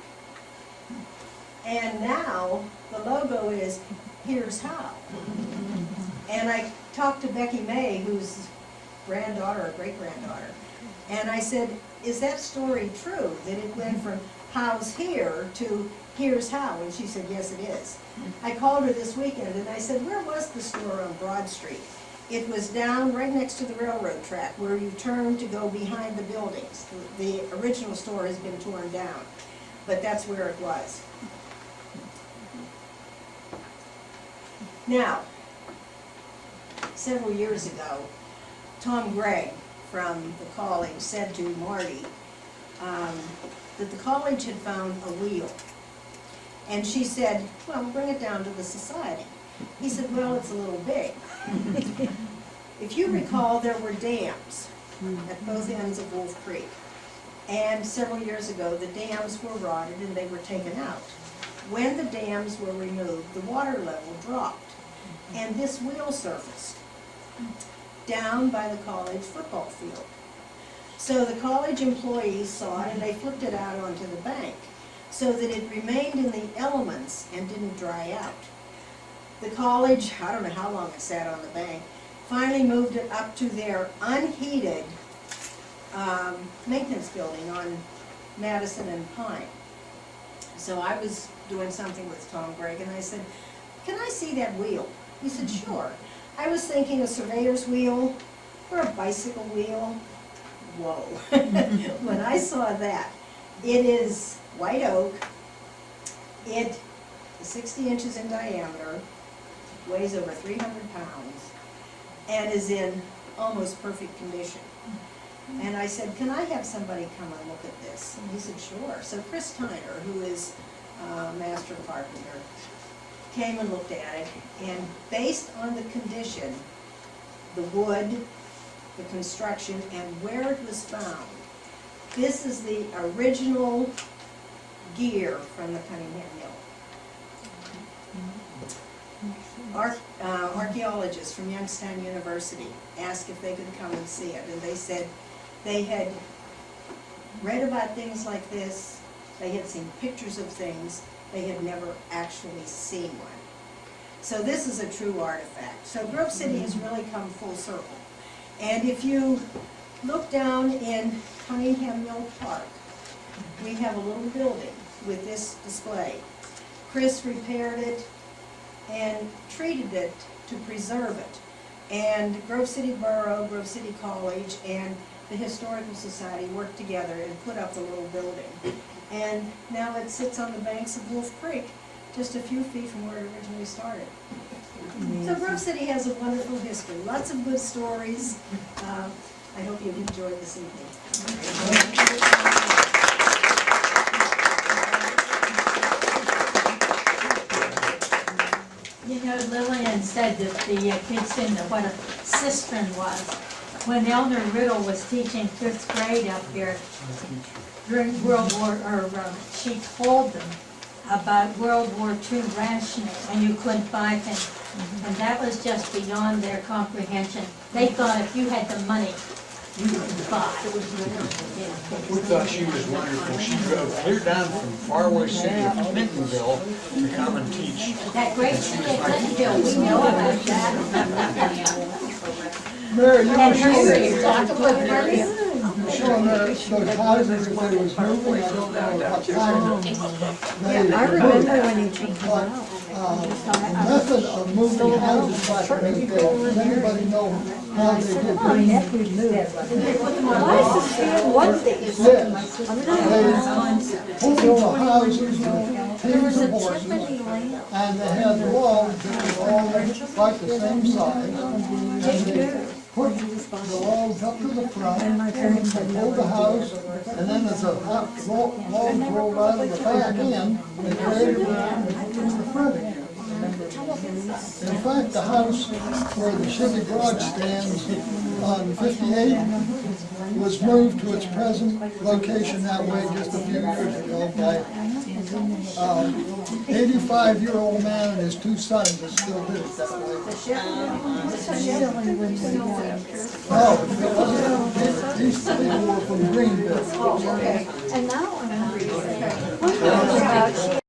And now the logo is "Here's How." And I talked to Becky May, whose granddaughter or great-granddaughter, and I said, is that story true, that it went from "How's here" to "Here's How"? And she said, yes, it is. I called her this weekend and I said, where was the store on Broad Street? It was down right next to the railroad track where you turn to go behind the buildings. The original store has been torn down, but that's where it was. Now, several years ago, Tom Gregg from the college said to Marty that the college had found a wheel. And she said, well, bring it down to the society. He said, well, it's a little big. If you recall, there were dams at both ends of Wolf Creek. And several years ago, the dams were rotted and they were taken out. When the dams were removed, the water level dropped. And this wheel surfaced down by the college football field. So the college employees saw it and they flipped it out onto the bank so that it remained in the elements and didn't dry out. The college, I don't know how long it sat on the bank, finally moved it up to their unheated maintenance building on Madison and Pine. So I was doing something with Tom Gregg and I said, can I see that wheel? He said, sure. I was thinking a surveyor's wheel or a bicycle wheel. Whoa. When I saw that, it is white oak, it is 60 inches in diameter, weighs over 300 pounds, and is in almost perfect condition. And I said, can I have somebody come and look at this? And he said, sure. So Chris Tyner, who is a master carpenter, came and looked at it, and based on the condition, the wood, the construction, and where it was found, this is the original gear from the Cunningham Mill. Archaeologists from Youngstown University asked if they could come and see it, and they said they had read about things like this, they had seen pictures of things, they had never actually seen one. So this is a true artifact. So Grove City has really come full circle. And if you look down in Cunningham Mill Park, we have a little building with this display. Chris repaired it and treated it to preserve it. And Grove City Borough, Grove City College, and the Historical Society worked together and put up the little building. And now it sits on the banks of Wolf Creek, just a few feet from where it originally started. So Grove City has a wonderful history, lots of good stories. I hope you've enjoyed this evening. You know, Lillian said that the kids didn't know what a cistern was. When Elder Riddle was teaching 5th grade up here during World War, she told them about World War II rationing, and you couldn't buy things. And that was just beyond their comprehension. They thought if you had the money, you could buy. We thought she was wonderful. She drove clear down from faraway city of Clintonville to come and teach. That great city of Clintonville, we know about that. Mary, you And were showing history, talk about Mary. those houses that they was moving, I don't know what time. They I remember when he took them But, out. the method of moving houses back in those days, does anybody know how they did it? Why is the steel one thing? Yes, they pulled the houses with teams of horses, and they had logs that were all like the same size. And they put the logs up to the front, they pulled the house, and then as the logs rolled out of the back end, they carried it around to the front again. In fact, the house where the Chevy Garage stands on 58 was moved to its present location that way just a few years ago by 85-year-old man and his 2 sons that still did it that way. No, it wasn't. These people were from Greenville. And now I'm hungry.